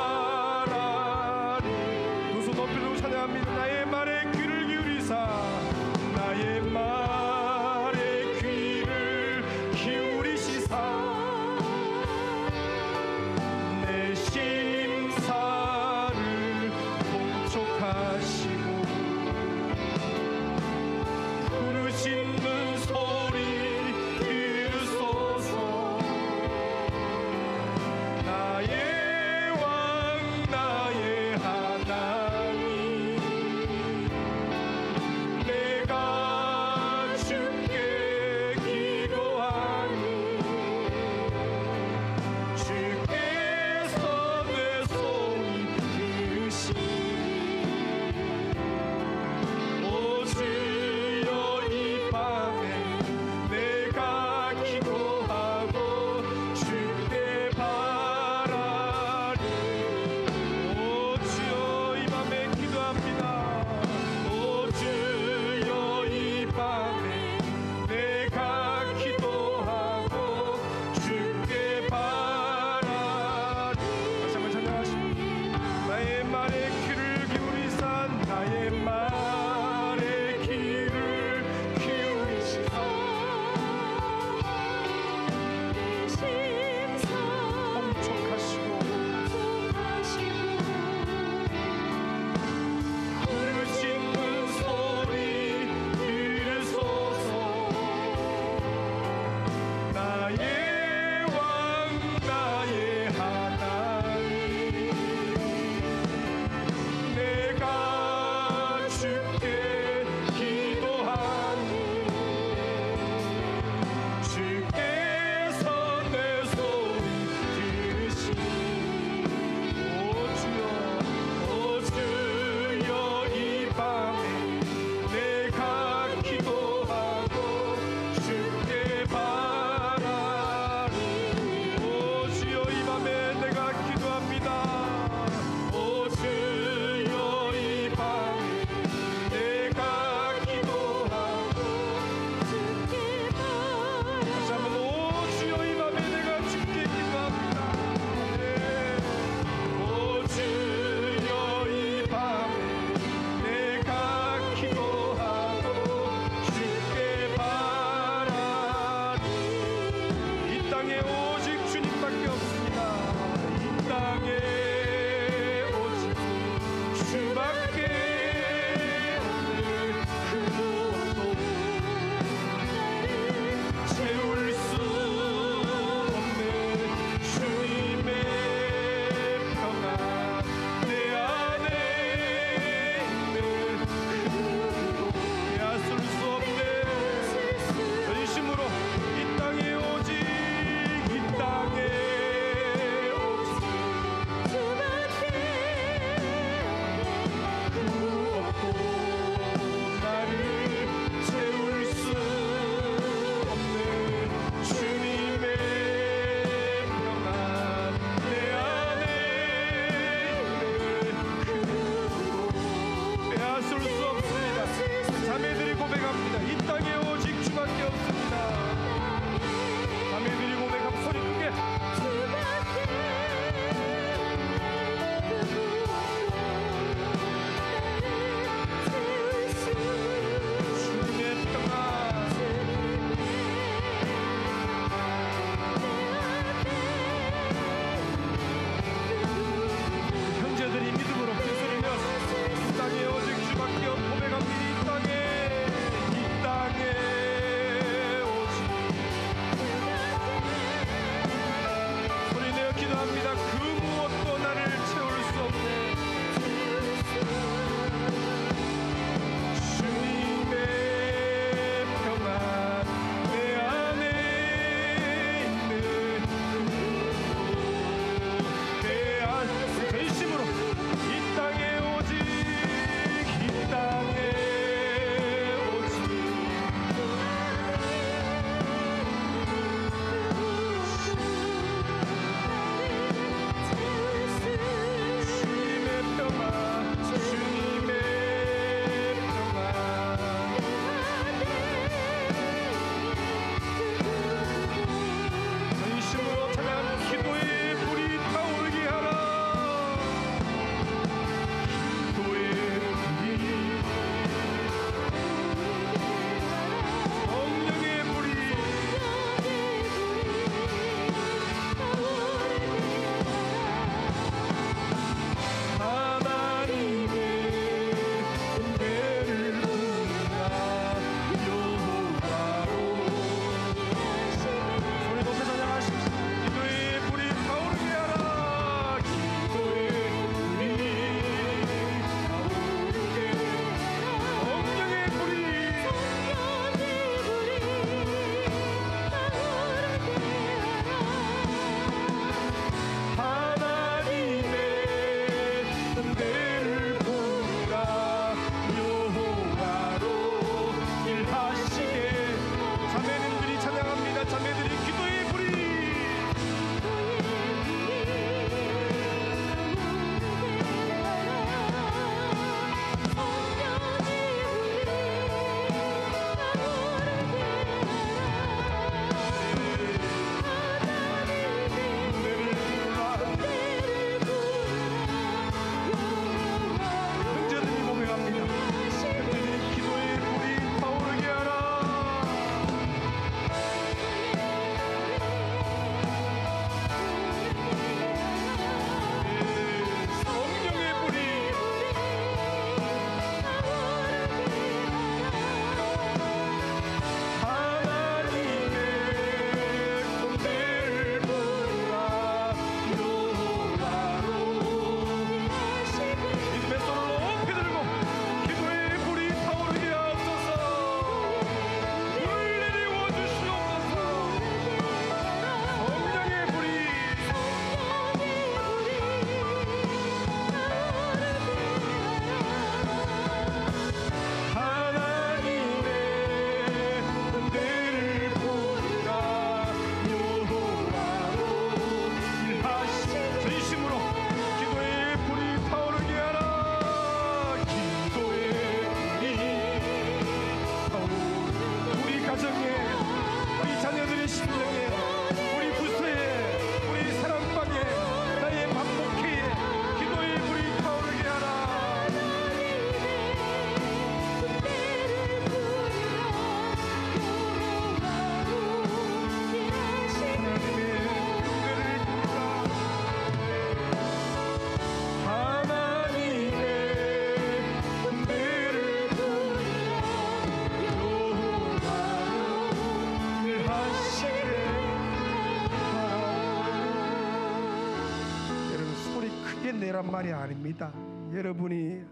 크게 내란 말이 아닙니다. 여러분이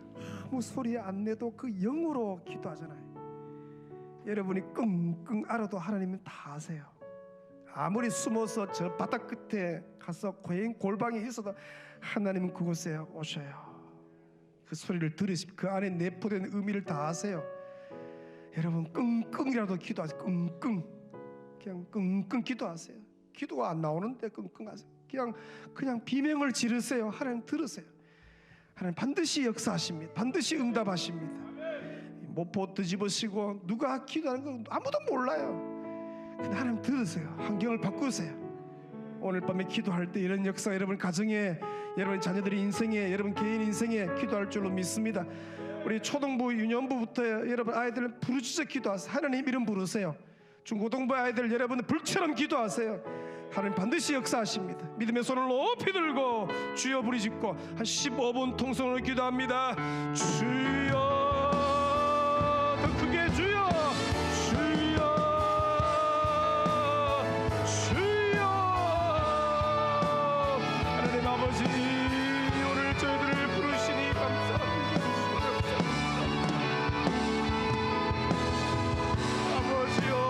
아무 소리 안 내도 그 영으로 기도하잖아요. 여러분이 끙끙 앓아도 하나님은 다 아세요. 아무리 숨어서 저 바닥 끝에 가서 골방에 있어도 하나님은 그곳에 오셔요. 그 소리를 들으시면 그 안에 내포된 의미를 다 아세요. 여러분 끙끙이라도 기도하세요. 끙끙, 그냥 끙끙 기도하세요. 기도가 안 나오는데 끙끙하세요. 그냥 비명을 지르세요. 하나님 들으세요. 하나님 반드시 역사하십니다. 반드시 응답하십니다. 모포 뒤집으시고 누가 기도하는 건 아무도 몰라요. 근데 하나님 들으세요. 환경을 바꾸세요. 오늘 밤에 기도할 때 이런 역사 여러분 가정에, 여러분 자녀들의 인생에, 여러분 개인 인생에 기도할 줄로 믿습니다. 우리 초등부, 유년부부터 여러분 아이들 부르짖어 기도하세요. 하나님 이름 부르세요. 중고등부 아이들 여러분 불처럼 기도하세요. 하나님 반드시 역사하십니다. 믿음의 손을 높이 들고 주여 부르짖고 한 15분 통성으로 기도합니다. 주여, 더 크게 주여, 주여, 주여. 하나님 아버지, 오늘 저희들을 부르시니 감사합니다. 아버지여,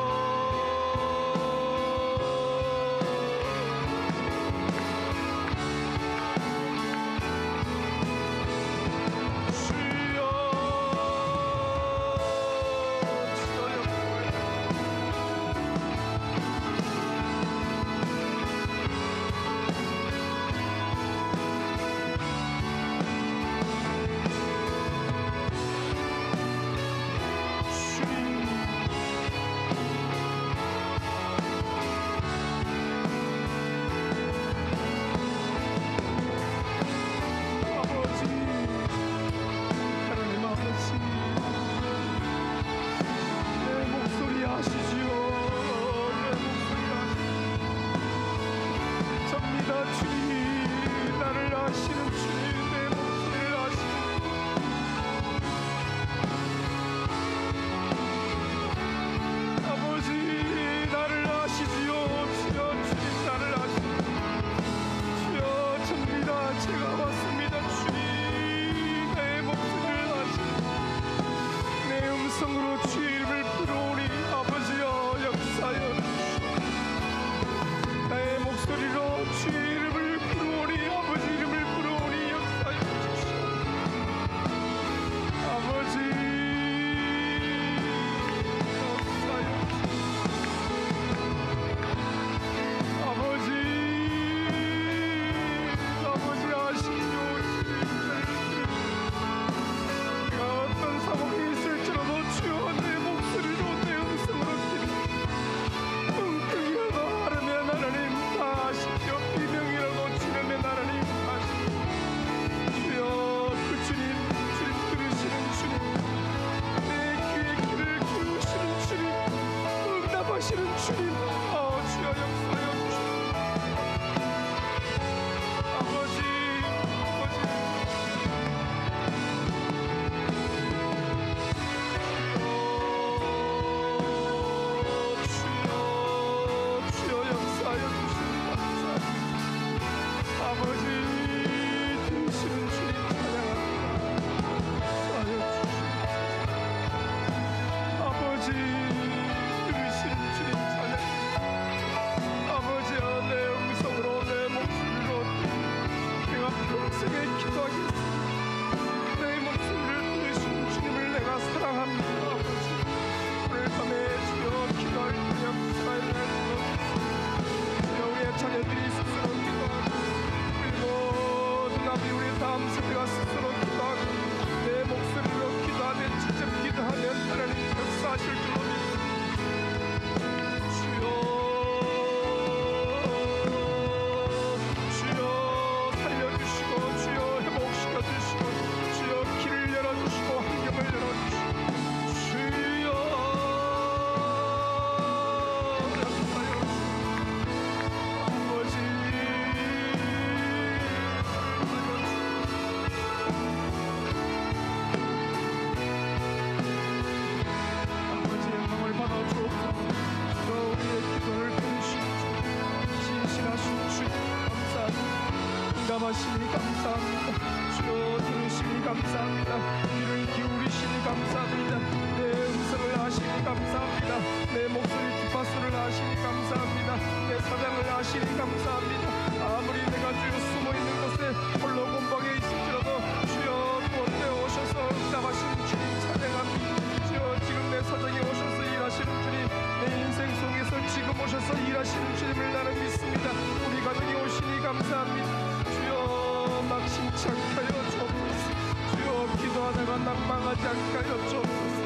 응답하시니 감사합니다. 주여 들으시니 감사합니다. 귀를 기울이시니 감사합니다. 내 음성을 아시니 감사합니다. 내 목소리 주파수를 아시니 감사합니다. 내 사장을 아시니 감사합니다. 아무리 내가 주여 숨어있는 곳에 홀로 공방에 있을지라도 주여 구원되어 오셔서 응답하시는 주님 찬양합니다. 주여 지금 내 사정에 오셔서 일하시는 주님, 내 인생 속에서 지금 오셔서 일하시는 주님을 나는 믿습니다. 우리 가정에 오시니 감사합니다. 주여 낙심치 않게 하여 주옵소서. 주여 기도하다가 낙망하지 않게 하여 주옵소서.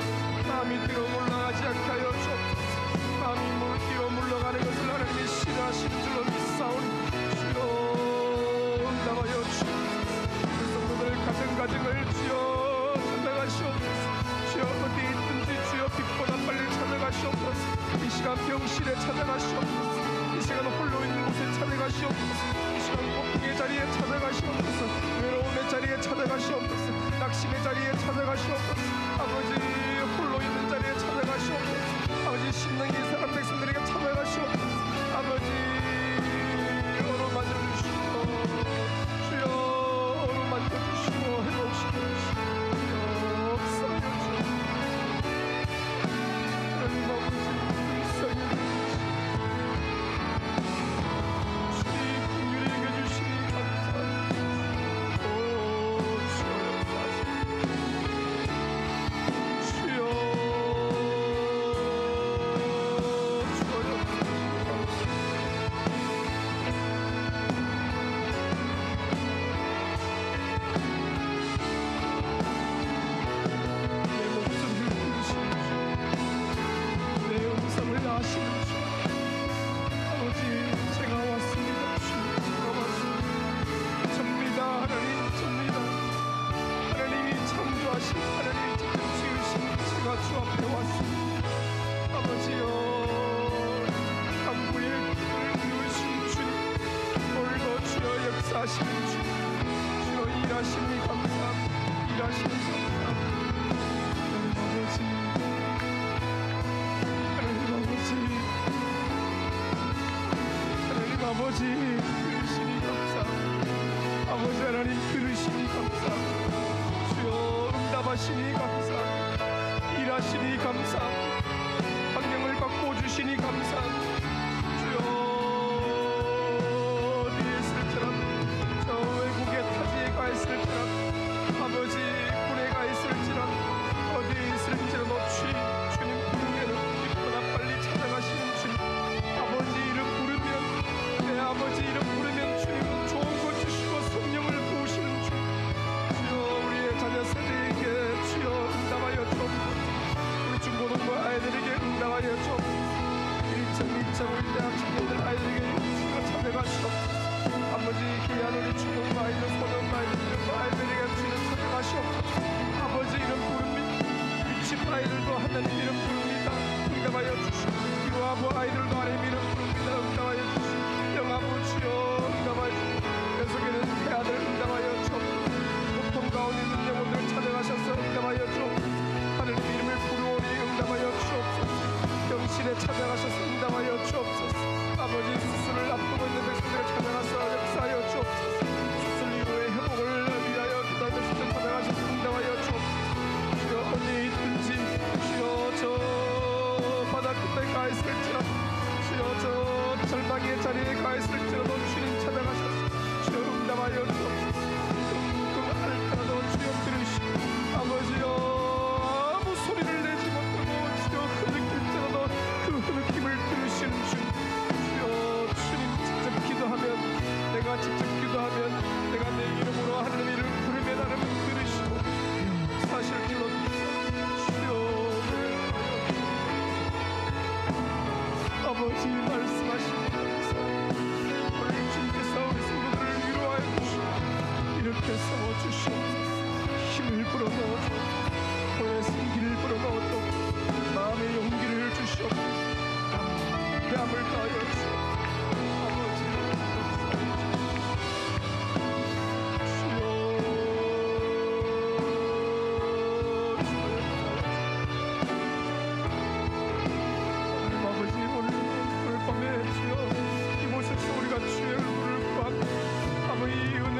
마음이 뒤로 물러가지 않게 하여 주옵소서. 마음이 뒤로 물러가는 것을 하나님이 싫어하시는 줄로 믿사오니 주여 응답하여 주옵소서. 그 성도들 가정을 주여 찾아가시옵소서. 주여 어디에 있든지 주여 빛보다 빨리 찾아가시옵소서. 이 시간 병실에 찾아가시옵소서. 이 시간 홀로 있는 곳에 찾아가시옵소서. 이 시간 고통의 자리에 찾아가시옵소서. 외로움의 자리에 찾아가시옵소서. 낙심의 자리에 찾아가시옵소서. 아버지 홀로 있는 자리에 찾아가시옵소서. 아버지 심령이 사람 백성들에게 찾아가시옵소서. 아버지 어루만져주시고 주여 어루만져주시고 회복시켜주시고 역사여 주옵소서. 하나님 아버지 불쌍히 주님 긍휼히 여겨주시니 감사합니다. 오 주여 역사하시니 주여 하시는 주, 주여 일하시니 감사합니다. 일하시니 감사합니다. 하나님 아버지 들으시니 감사합니다. 아버지 하나님 들으시니 감사합니다. 주여 응답하시니 감사합니다. 일하시니 감사합니다. 환경을 바꿔주시니 감사합니다. 아버지 군에 가 있을지라도 어디에 있을지라도 주님 부르면 기쁘나 빨리 찾아가시는 주님. 아버지 이름 부르면 내 아버지 이름 부르면 주님은 좋은 것 주시고 성령을 부으시는 주님. 주여 우리의 자녀 세대에게 주여 응답하여 주옵소서. 우리 중고등부 아이들에게 응답하여 주옵소서. 1층 2층 우리 대학 청년들 아이들에게 주여 찾아가시옵소서. 아버지 귀한 우리 중고등부 아이들 소년 아이들에게 주님 찾아가시옵소서. 아버지 이름 부릅니다. 유치부 아이들도 하나님 이름 부릅니다. 응답하여 주시고 기도하부 아이들도 하나님 이름 부릅니다. 응답하여 주시고 영아부 주여 응답하여 주시고 계속에는 태아들 응답하여 주옵소서. 고통 가운데 있는 영혼들 찾아가셔서 응답하여 주옵소서. 하나님 이름을 부르오니 응답하여 주옵소서. 병실에 찾아가셔서 응답하여 주옵소서. 아버지 수술을 앞두고 있는 백성들을 찾아가서 역사하여 주옵소서. 수술 이후의 회복을 위하여 기도하며 수술 받아가셔서 응답하여 주옵소서. 주여 어디에 있든지 주여 저 바다 끝에 가 있을지라도 주여 저 절망의 자리에 가 있을지라도 주님 찾아가셔서 주여 응답하여 주옵소서. 끙끙 앓더라도 주여 들으시고 아버지여 아무 소리를 내지 못하고 주여 흐느낄지라도 그 흐느낌을 들으시는 주님. 내가 직접 기도하면 내가 내 이름으로 하나님 이름을 부르면 하나님 들으시고 사실 줄로 주여 아버지 말씀하시니 감사합니다. 오늘 주님께서 우리 성도들을 위로하여 주시고 이렇게 세워주시옵소서. 힘을 불어넣어 주옵소서. 고의 생기를 불어넣어 주옵소서. 마음의 용기를 주시옵소서. 뺨을 다하여 주옵소서. 우리가 주의 얼굴을 구합니다. 아버지 이 은혜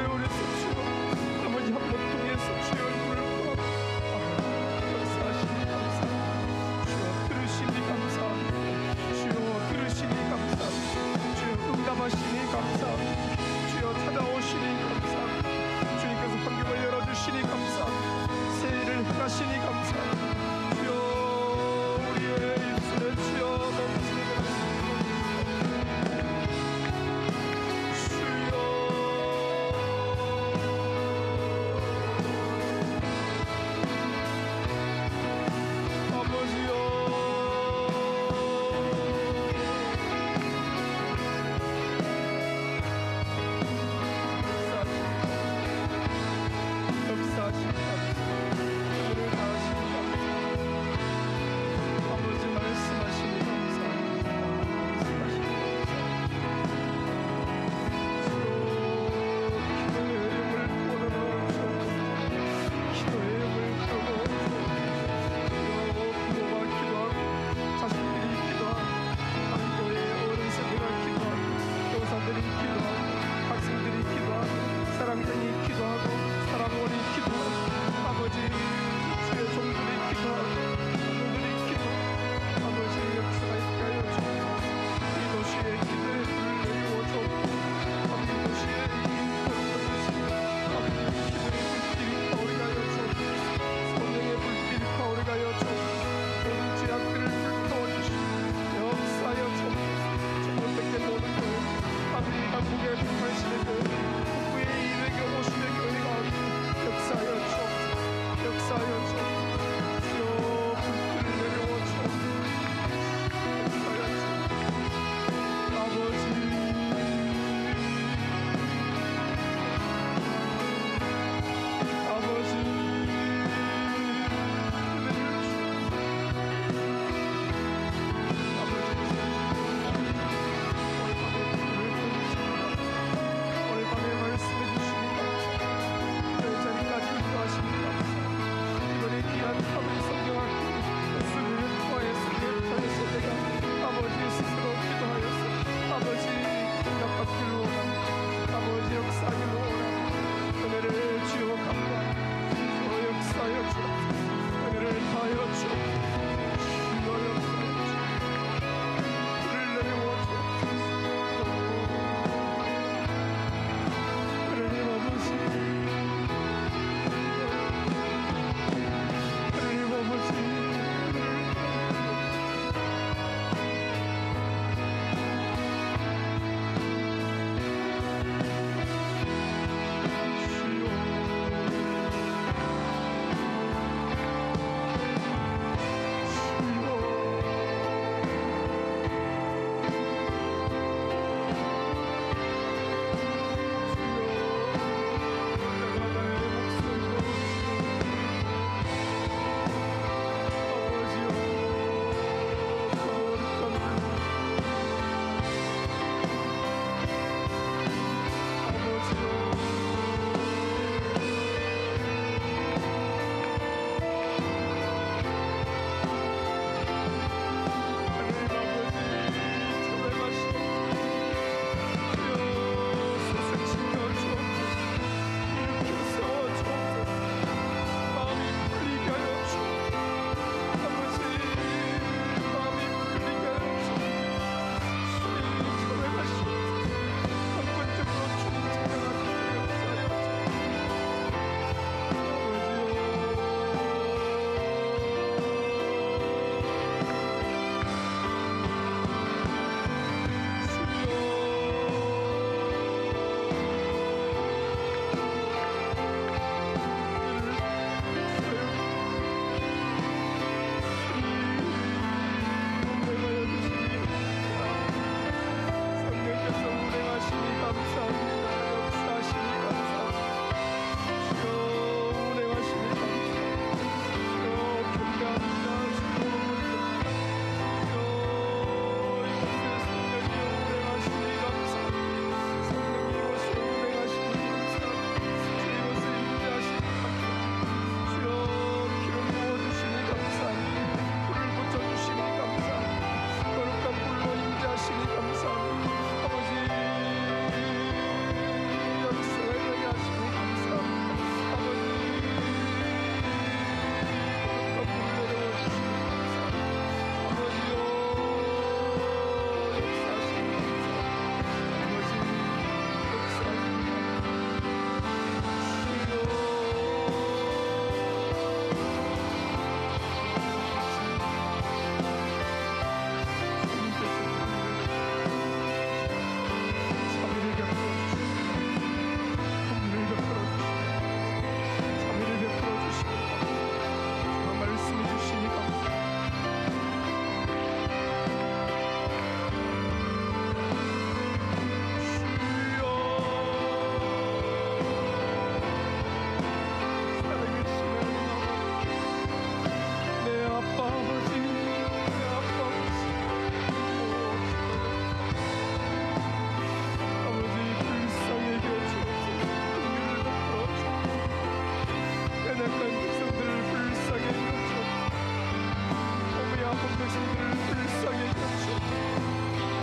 당신들을 불쌍히 여기옵소서.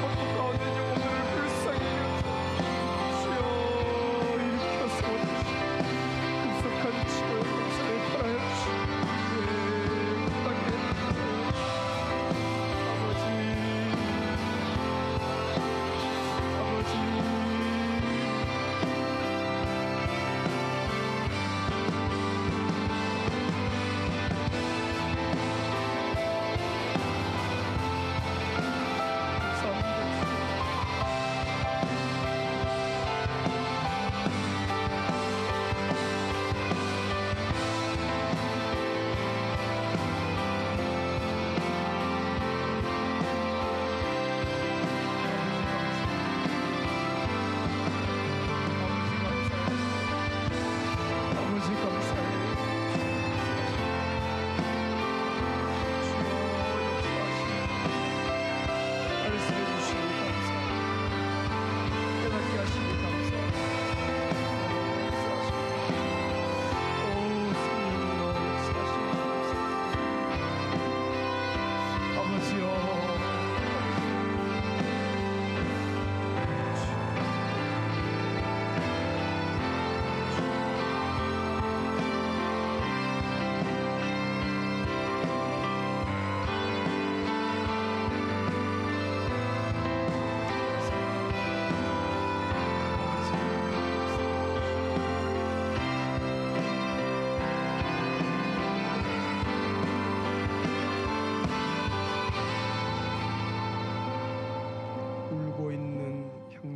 고통 가운데 영혼들을 불쌍히 여기옵소서. 주여 일으켜 세워주시고 급속한 치료의 역사에 팔아여 주시고 부탁해 주시고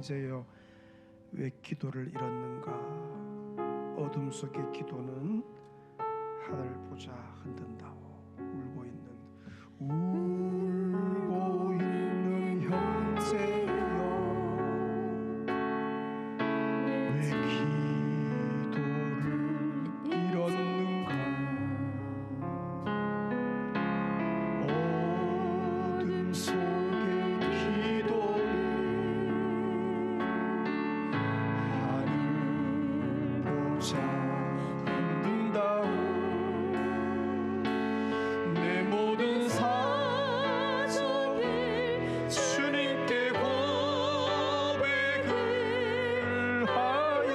형제여 왜 기도를 잃었는가. 어둠 속의 기도는 하늘 보자 흔든다오. 울고 있는 형제여 왜 기도를 잃었는가. 어둠 속의 기도는 흔든다오. 내 모든 사정을 주님께 고백을 하여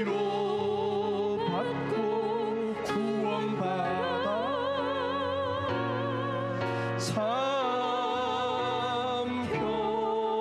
위로받고 구원받아 참 평화를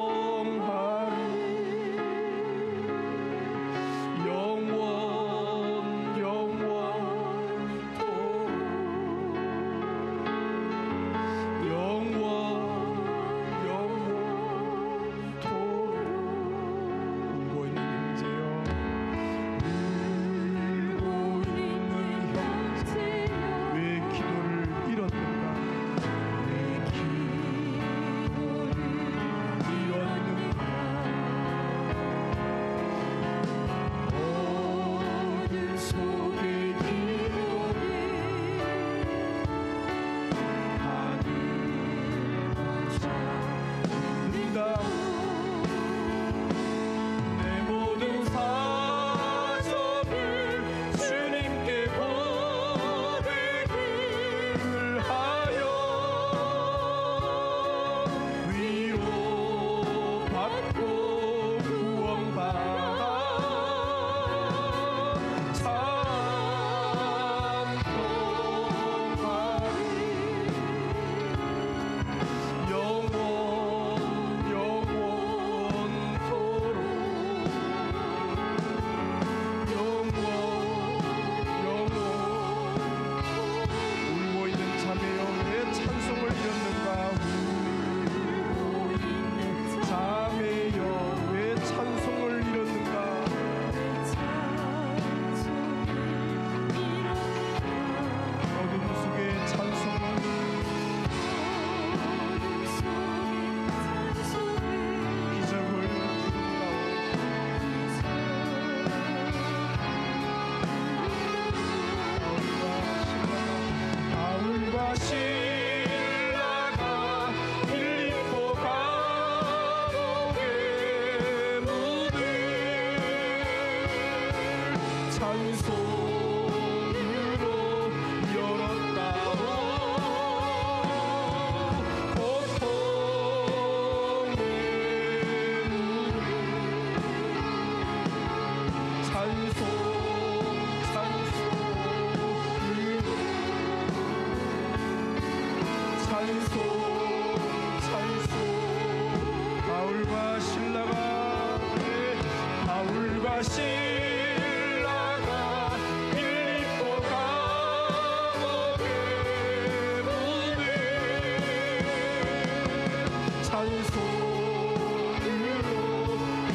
찬송으로 열었다. 신라가 빌립보 감옥에 문을 찬송으로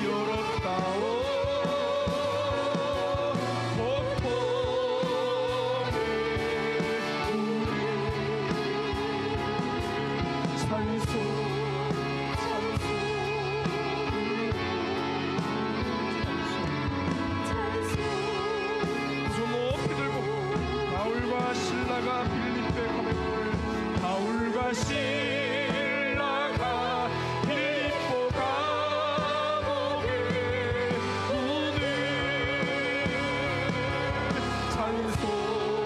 열었다오. 폭포의 문을 찬송 신라가 빌립보 감옥을 바울과 신라가 빌립보 감옥의 문을 찬송으로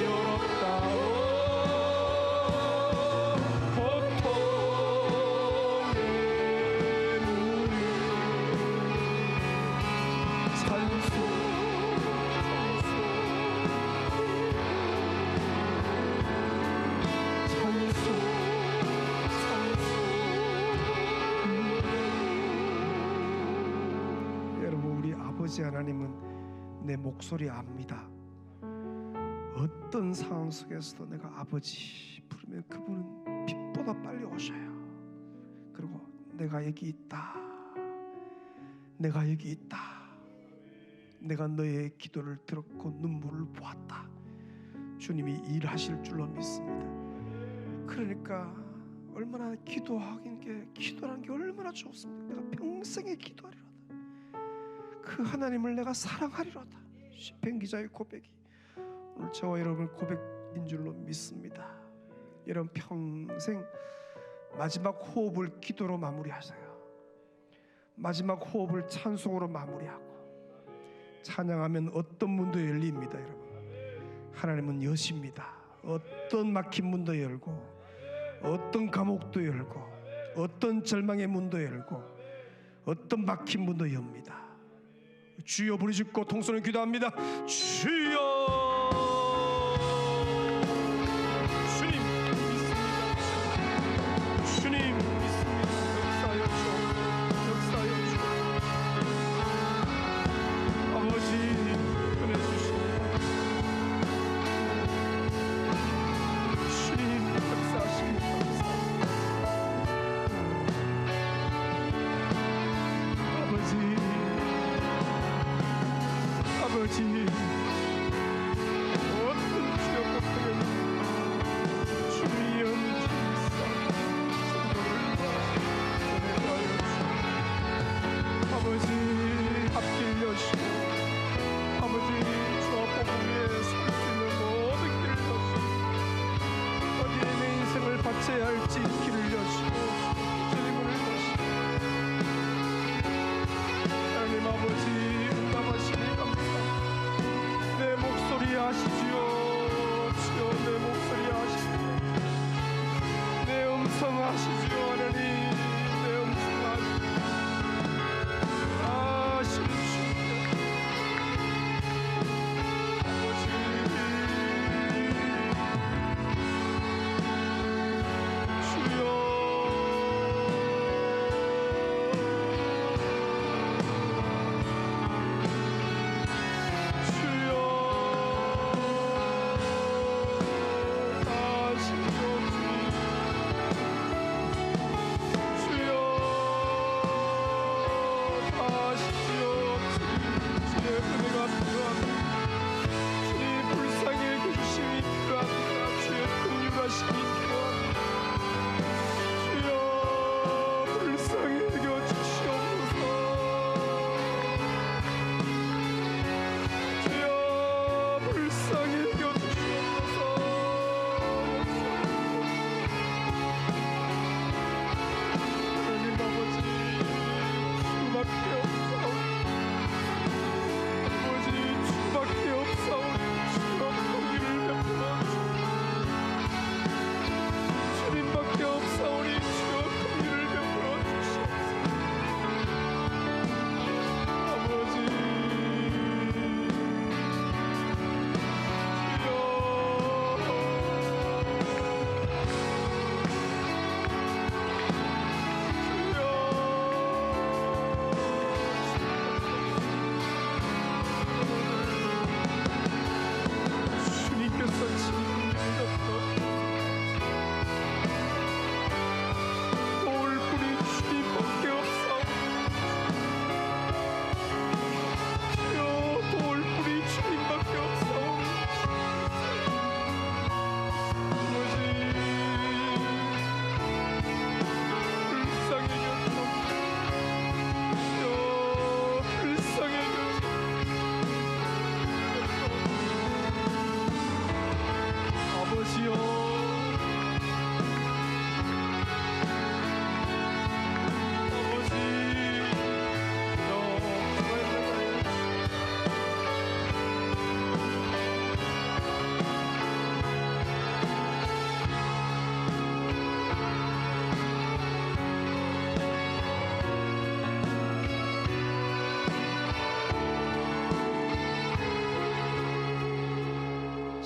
열었다오. 폭포의 문을 찬송 아버지 하나님은 내 목소리 압니다. 어떤 상황 속에서도 내가 아버지 부르면 그분은 빛보다 빨리 오셔요. 그리고 내가 여기 있다, 내가 여기 있다, 내가 너의 기도를 들었고 눈물을 보았다, 주님이 일하실 줄로 믿습니다. 그러니까 얼마나 기도라는 게 얼마나 좋습니까? 내가 평생에 기도하리로다. 그 하나님을 내가 사랑하리로다. 시편 기자의 고백이 오늘 저와 여러분의 고백인 줄로 믿습니다. 여러분 평생 마지막 호흡을 기도로 마무리하세요. 마지막 호흡을 찬송으로 마무리하고 찬양하면 어떤 문도 열립니다. 여러분, 하나님은 여십니다. 어떤 막힌 문도 열고 어떤 감옥도 열고 어떤 절망의 문도 열고 어떤 막힌 문도 엽니다. 주여 부르짖고 통성을 기도합니다. 주여, 주님 믿습니다. 주님 믿습니다. 역사하여 주옵소서. 역사하여 주옵소서. 아버지 은혜 주시옵소서. 주님 역사하시니 감사합니다. 아버지 어떤 지역 같으면 주의 연주사 성도를 보내하여 주시고 아버지 앞길 여시고 아버지 주와 복음 위에 설 수 있는 모든 길을 여시고 어디에 내 인생을 바쳐야 할지 길을 여시고 주님을 여시고 하나님 아버지 응답하시니 감사합니다. 내 목소리 아시지요? 주여 내 목소리 아시지요? 내 음성 아시지요? 하나님 내 음성 아시지요? 아시는 주여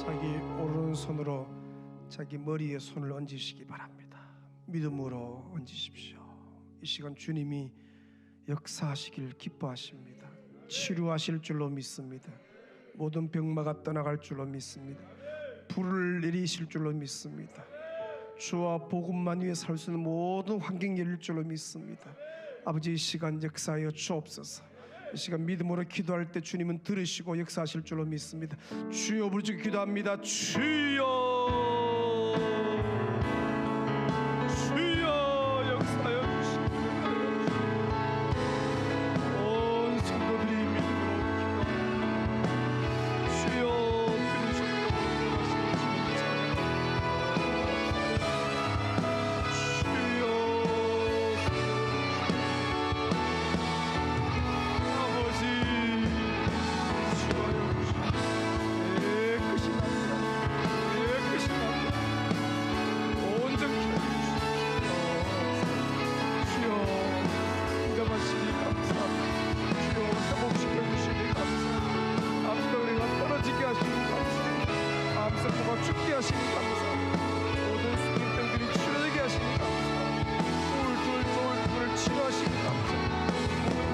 자기 오른손으로 자기 머리에 손을 얹으시기 바랍니다. 믿음으로 얹으십시오. 이 시간 주님이 역사하시길 기뻐하십니다. 치료하실 줄로 믿습니다. 모든 병마가 떠나갈 줄로 믿습니다. 불을 내리실 줄로 믿습니다. 주와 복음만 위해 살 수 있는 모든 환경이 열릴 줄로 믿습니다. 아버지, 이 시간 역사하여 주옵소서. 이 시간 믿음으로 기도할 때 주님은 들으시고 역사하실 줄로 믿습니다. 주여 부르짖고 기도합니다. 주여, 주여 역사하여 주시옵소서. 온 성도들이 믿음으로 기도합니다. 주여 들으시옵소서. 죽게 하시니 감사합니다. 모든 수민병들이 치료되게 하시니 감사합니다. 우울을 치료하시니 감사합니다.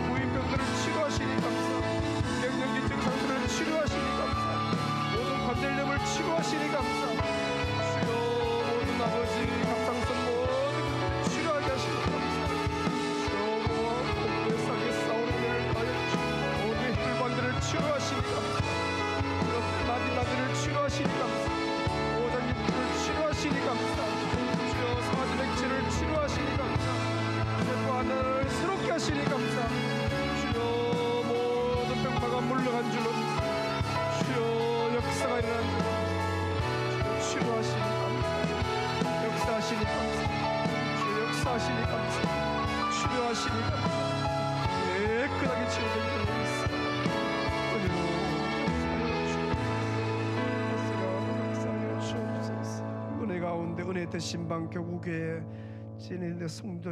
부인병들을 치료하시니 감사합니다. 갱년기 증상들을 치료하시니 감사합니다. 모든 관절염을 치료하시니 감사합니다. 주여, 모든 아버지 갑상선 모든 치료하게 하시니 감사합니다. 주여, 복부에 싸게 싸우는 일을 하여 주시고 모든 혈관들을 치료하시니 감사합니다. 마디마디를 치료하시니 감사합니다. 치료하시니 감사합니다. 주여, 사지백체를 치료하시니 감사합니다. 세포 하나를 새롭게 하시니 감사합니다. 주여, 모든 병마가 물러간 줄로 주여, 역사가 일어난 줄로 주여, 치료하시니 감사합니다. 역사하시니 감사합니다. 주여, 역사하시니 감사합니다. 치료하시니 감사합니다. 깨끗하게 치료된 줄로 믿습니다. 가운데 은혜 대신방 교구교회 진행된 성도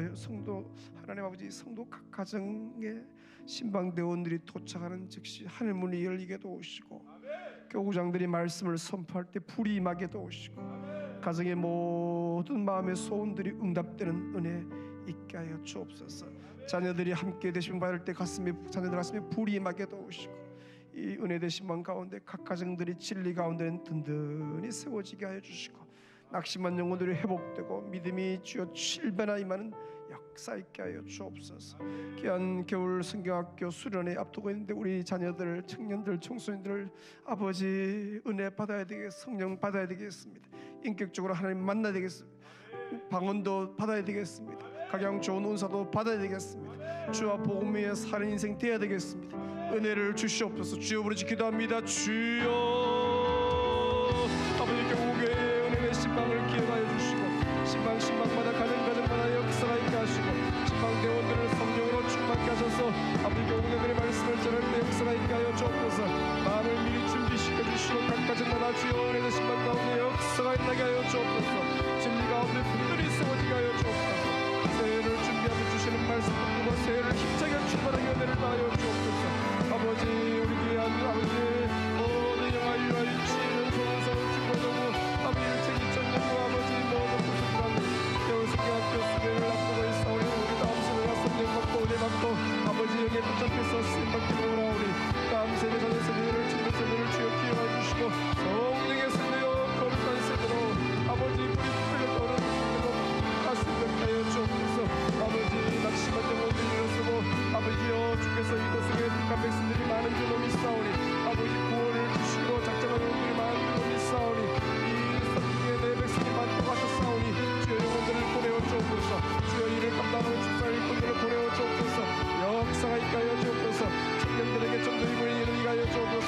하나님 아버지 성도 각 가정에 신방대원들이 도착하는 즉시 하늘문이 열리게 도우시고 교구장들이 말씀을 선포할 때 불이 임하게 도우시고 가정의 모든 마음의 소원들이 응답되는 은혜 있게 하여 주옵소서. 자녀들이 함께 되신 받을 때 자녀들 가슴에 불이 임하게 도우시고 이 은혜 대신방 가운데 각 가정들이 진리 가운데는 든든히 세워지게 하여 주시고 낙심한 영혼들이 회복되고 믿음이 주여 7배나 임하는 역사 있게 하여 주옵소서. 귀한 겨울 성경학교 수련회 앞두고 있는데 우리 자녀들, 청년들, 청소년들 아버지 은혜 받아야 되겠습니다. 성령 받아야 되겠습니다. 인격적으로 하나님 만나야 되겠습니다. 방언도 받아야 되겠습니다. 각양 좋은 은사도 받아야 되겠습니다. 주와 복음 위에 사는 인생 되어야 되겠습니다. 은혜를 주시옵소서. 주여 부르짖고 기도합니다. 주여, 아버지 교회 신방을 기억하여 주시고 신방마다 가정마다 역사가 있게 하시고 신방대원들을 성령으로 충만케 하셔서 아버지 교우들의 말씀을 전할 때 역사가 있게 하여 주옵소서. 마음을 미리 준비시켜 주시고 각 가정마다 주여 은혜의 신방 가운데 역사가 일어나게 하여 주옵소서. 진리 가운데 분들이 세워지게 하여 주옵소서. 새해를 준비하며 주시는 말씀 듣고 새해를 힘차게 출발하게 은혜를 다하여 주옵소서. 아버지, 우리 귀한 아버지 모든 영화 유아 유치는 소원서울 중고등부 아버지 일체기 전년도 아버지 모든 부수들한 겨울성경학교 수련을 앞두고 있사오니 우리 다음 세대가 성령 받고 은혜 받고 아버지 여기에 붙잡혀서 쓰임받기를 원하오니 다음 세대 자녀 세대를 친구 세대를 주여 기억하여 주시고 성령의 세대여 거룩한 세대로 아버지 뿌리 풀려 떠오르는 세대로 가슴을 하여 주옵소서. 아버지 낙심한 영혼들이 일어서고 아버지여 주께서 이곳에 북한 백성들이 많은 줄로 믿사오니 아버지 구원을 주시기로 작정한 영혼들이 많은 줄로 믿사오니 내 백성이 많고 가셨사오니 주여 영혼들을 보내어 주옵소서. 주여 이를 감당하는 축사의 일꾼들을 보내어 주옵소서. 역사가 있게 하여 주옵소서. 청년들에게 좀 더 힘을 이루게 하여 주옵소서.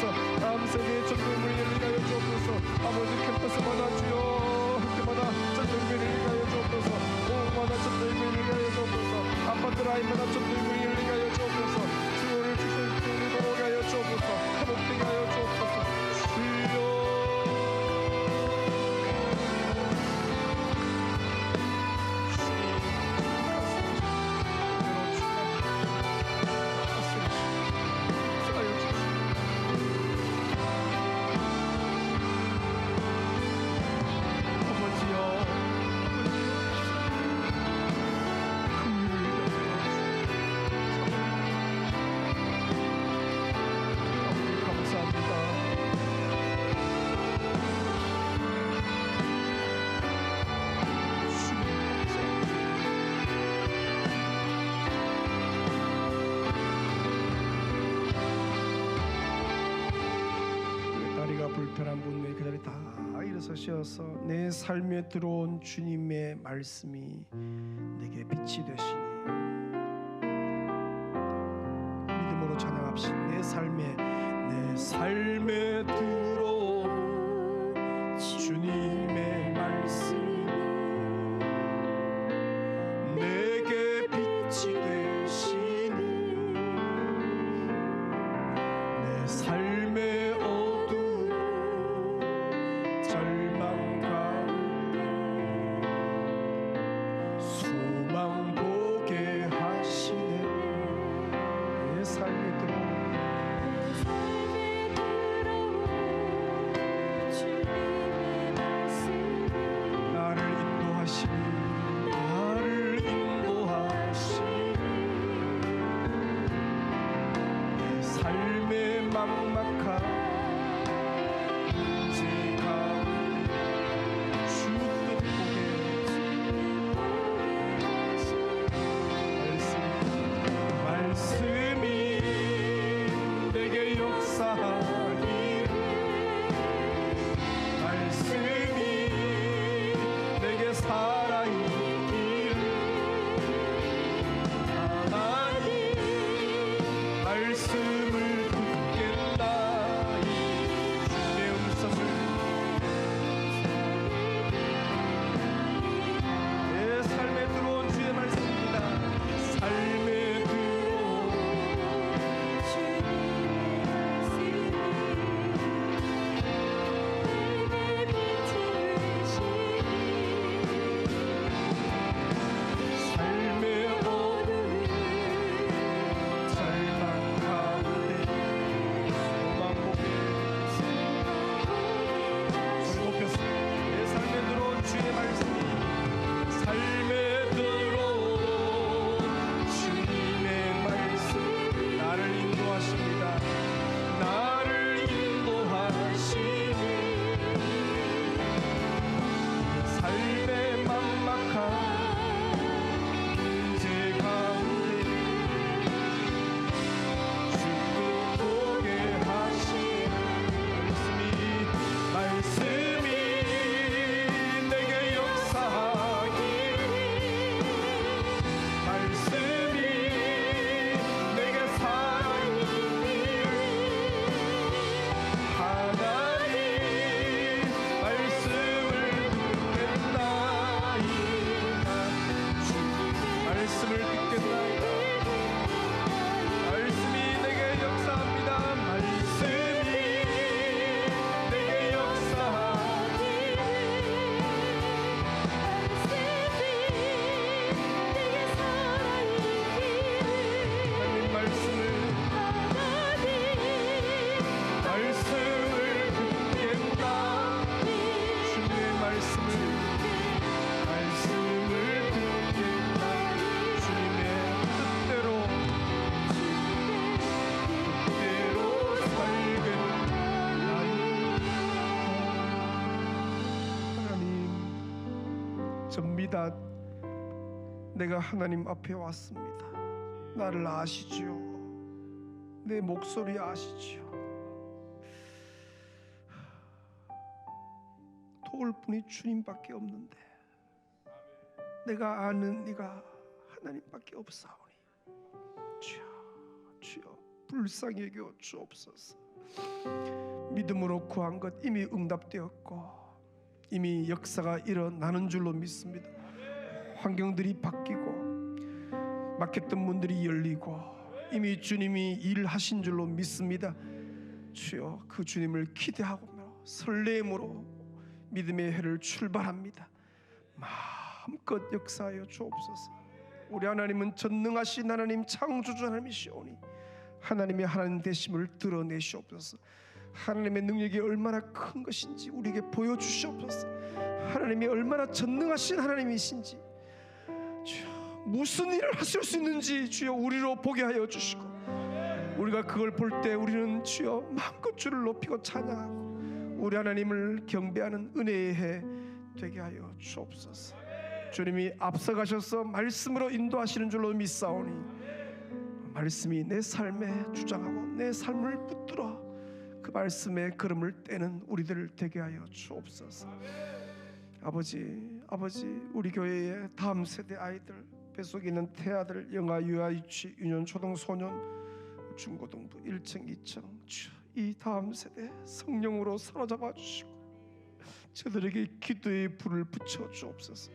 불편한 분들 그 자리 다 일어서셔서 내 삶에 들어온 주님의 말씀이 내게 빛이 되시니 믿음으로 찬양합시다. 내 삶에 들어온 주님의 말씀이 내게 빛이 되시니 내 삶의 어두운 절망 가운데 소망 보게 하시네. 내 삶에 들어온 주님의 말씀이 나를 인도하시니 내 삶의 막막한 문제 가운데 주 뜻보게 말씀이 내게 역사하기를 말씀이 내게 살아있기를 하나님 말씀을 듣겠나이 주의 음성을 내 삶에 들어온 주의 말씀입니다. 삶에 들어온 주님의 말씀이 내게 빛이 되시니 삶의 어두운 절망 가운데 소망 보게 높였습니다. 내 삶에 들어온 주의 말씀이 삶에 들어온 주님의 말씀 나를 인도하십니다. 나를 인도하시니 삶의 막막한 문제 가운데 주도 보게 하시는 말씀이 내게 역사하기를 말씀이 내게 살아있기를 하나님 말씀을 듣겠나이다. 말씀을 듣겠나이다. 말씀이 내게 역사합니다. 말씀이 내게 역사하기를 하나님 말씀을 듣겠다. 주님의 말씀을 듣겠다. 주님의 뜻대로 살겠나이다. 하나님 접니다. 내가 하나님 앞에 왔습니다. 나를 아시지요. 내 목소리 아시지요. 도울 분이 주님밖에 없는데 내가 아는 네가 하나님밖에 없사오니 주여 불쌍히 여겨 주옵소서. 믿음으로 구한 것 이미 응답되었고 이미 역사가 일어나는 줄로 믿습니다. 환경들이 바뀌고 막혔던 문들이 열리고 이미 주님이 일하신 줄로 믿습니다. 주여 그 주님을 기대하고 설렘으로 믿음의 해를 출발합니다. 마음껏 역사하여 주옵소서. 우리 하나님은 전능하신 하나님, 창조주 하나님이시오니 하나님의 하나님 되심을 드러내시옵소서. 하나님의 능력이 얼마나 큰 것인지 우리에게 보여주시옵소서. 하나님이 얼마나 전능하신 하나님이신지, 주여 무슨 일을 하실 수 있는지 주여 우리로 보게 하여 주시고, 우리가 그걸 볼 때 우리는 주여 마음껏 주를 높이고 찬양하고 우리 하나님을 경배하는 은혜의 해 되게 하여 주옵소서. 주님이 앞서가셔서 말씀으로 인도하시는 줄로 믿사오니 말씀이 내 삶에 주장하고 내 삶을 붙들어 그 말씀에 걸음을 떼는 우리들 되게 하여 주옵소서. 아버지 우리 교회의 다음 세대 아이들, 뱃속에 있는 태아들, 영아, 유아, 유치, 유년, 초등, 소년, 중고등부 1층, 2층 이 다음 세대 성령으로 사로잡아 주시고 저들에게 기도의 불을 붙여 주옵소서.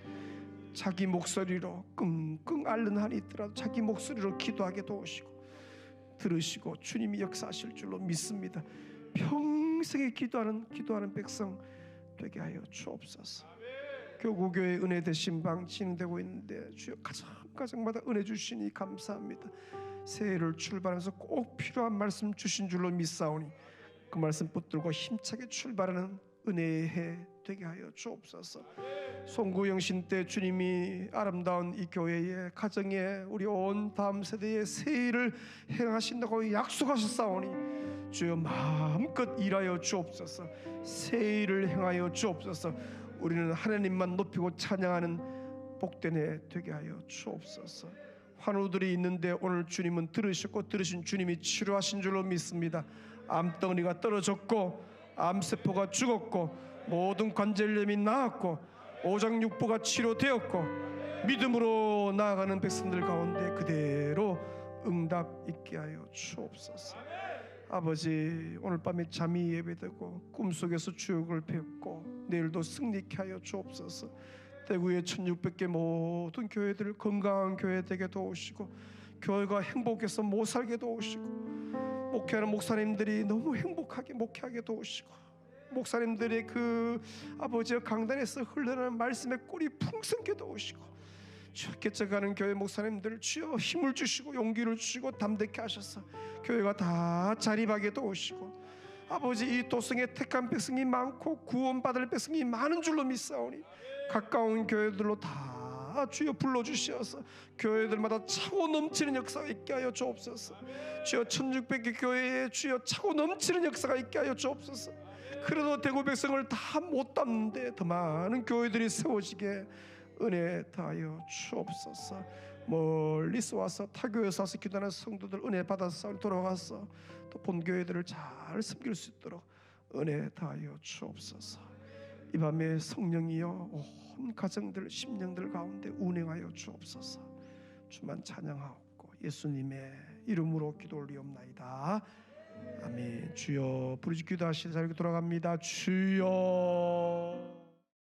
자기 목소리로 끙끙 앓는 한이 있더라도 자기 목소리로 기도하게 도우시고 들으시고 주님이 역사하실 줄로 믿습니다. 평생에 기도하는 백성 되게 하여 주옵소서. 교구교회 은혜 대신 방 진행되고 있는데 주여 가정마다 은혜 주시니 감사합니다. 새해를 출발하면서 꼭 필요한 말씀 주신 줄로 믿사오니 그 말씀 붙들고 힘차게 출발하는 은혜의 해 되게 하여 주옵소서. 송구영신 때 주님이 아름다운 이 교회의 가정에 우리 온 다음 세대의 새해를 행하신다고 약속하셨사오니 주여 마음껏 일하여 주옵소서. 새해를 행하여 주옵소서. 우리는 하나님만 높이고 찬양하는 복된 해 되게 하여 주옵소서. 환우들이 있는데 오늘 주님은 들으셨고 들으신 주님이 치료하신 줄로 믿습니다. 암덩어리가 떨어졌고 암세포가 죽었고 모든 관절염이 나았고 오장육부가 치료되었고 믿음으로 나아가는 백성들 가운데 그대로 응답 있게 하여 주옵소서. 아버지 오늘 밤에 잠이 예배되고 꿈속에서 주역을 뵙고 내일도 승리케 하여 주옵소서. 대구의 1600개 모든 교회들 건강한 교회 되게 도우시고 교회가 행복해서 못 살게 도우시고 목회하는 목사님들이 너무 행복하게 목회하게 도우시고 목사님들의 그 아버지의 강단에서 흘러나는 말씀의 꿀이 풍성케 도우시고 주여 개척하는 교회 목사님들 주여 힘을 주시고 용기를 주시고 담대케 하셔서 교회가 다 자립하게 도우시고 아버지 이 도성에 택한 백성이 많고 구원받을 백성이 많은 줄로 믿사오니 가까운 교회들로 다 주여 불러주시어서 교회들마다 차고 넘치는 역사가 있게 하여 주옵소서. 주여 1600개 교회에 주여 차고 넘치는 역사가 있게 하여 주옵소서. 그래도 대구 백성을 다 못 담는데 더 많은 교회들이 세워지게 은혜 다하여 주옵소서. 멀리서 와서 타교에서 와서 기도하는 성도들 은혜 받아서 돌아가서 또 본교회들을 잘 섬길 수 있도록 은혜 다하여 주옵소서. 이 밤에 성령이여 온 가정들 심령들 가운데 운행하여 주옵소서. 주만 찬양하옵고 예수님의 이름으로 기도 올리옵나이다. 아멘. 주여 부르짖 기도하실 자리로 돌아갑니다. 주여.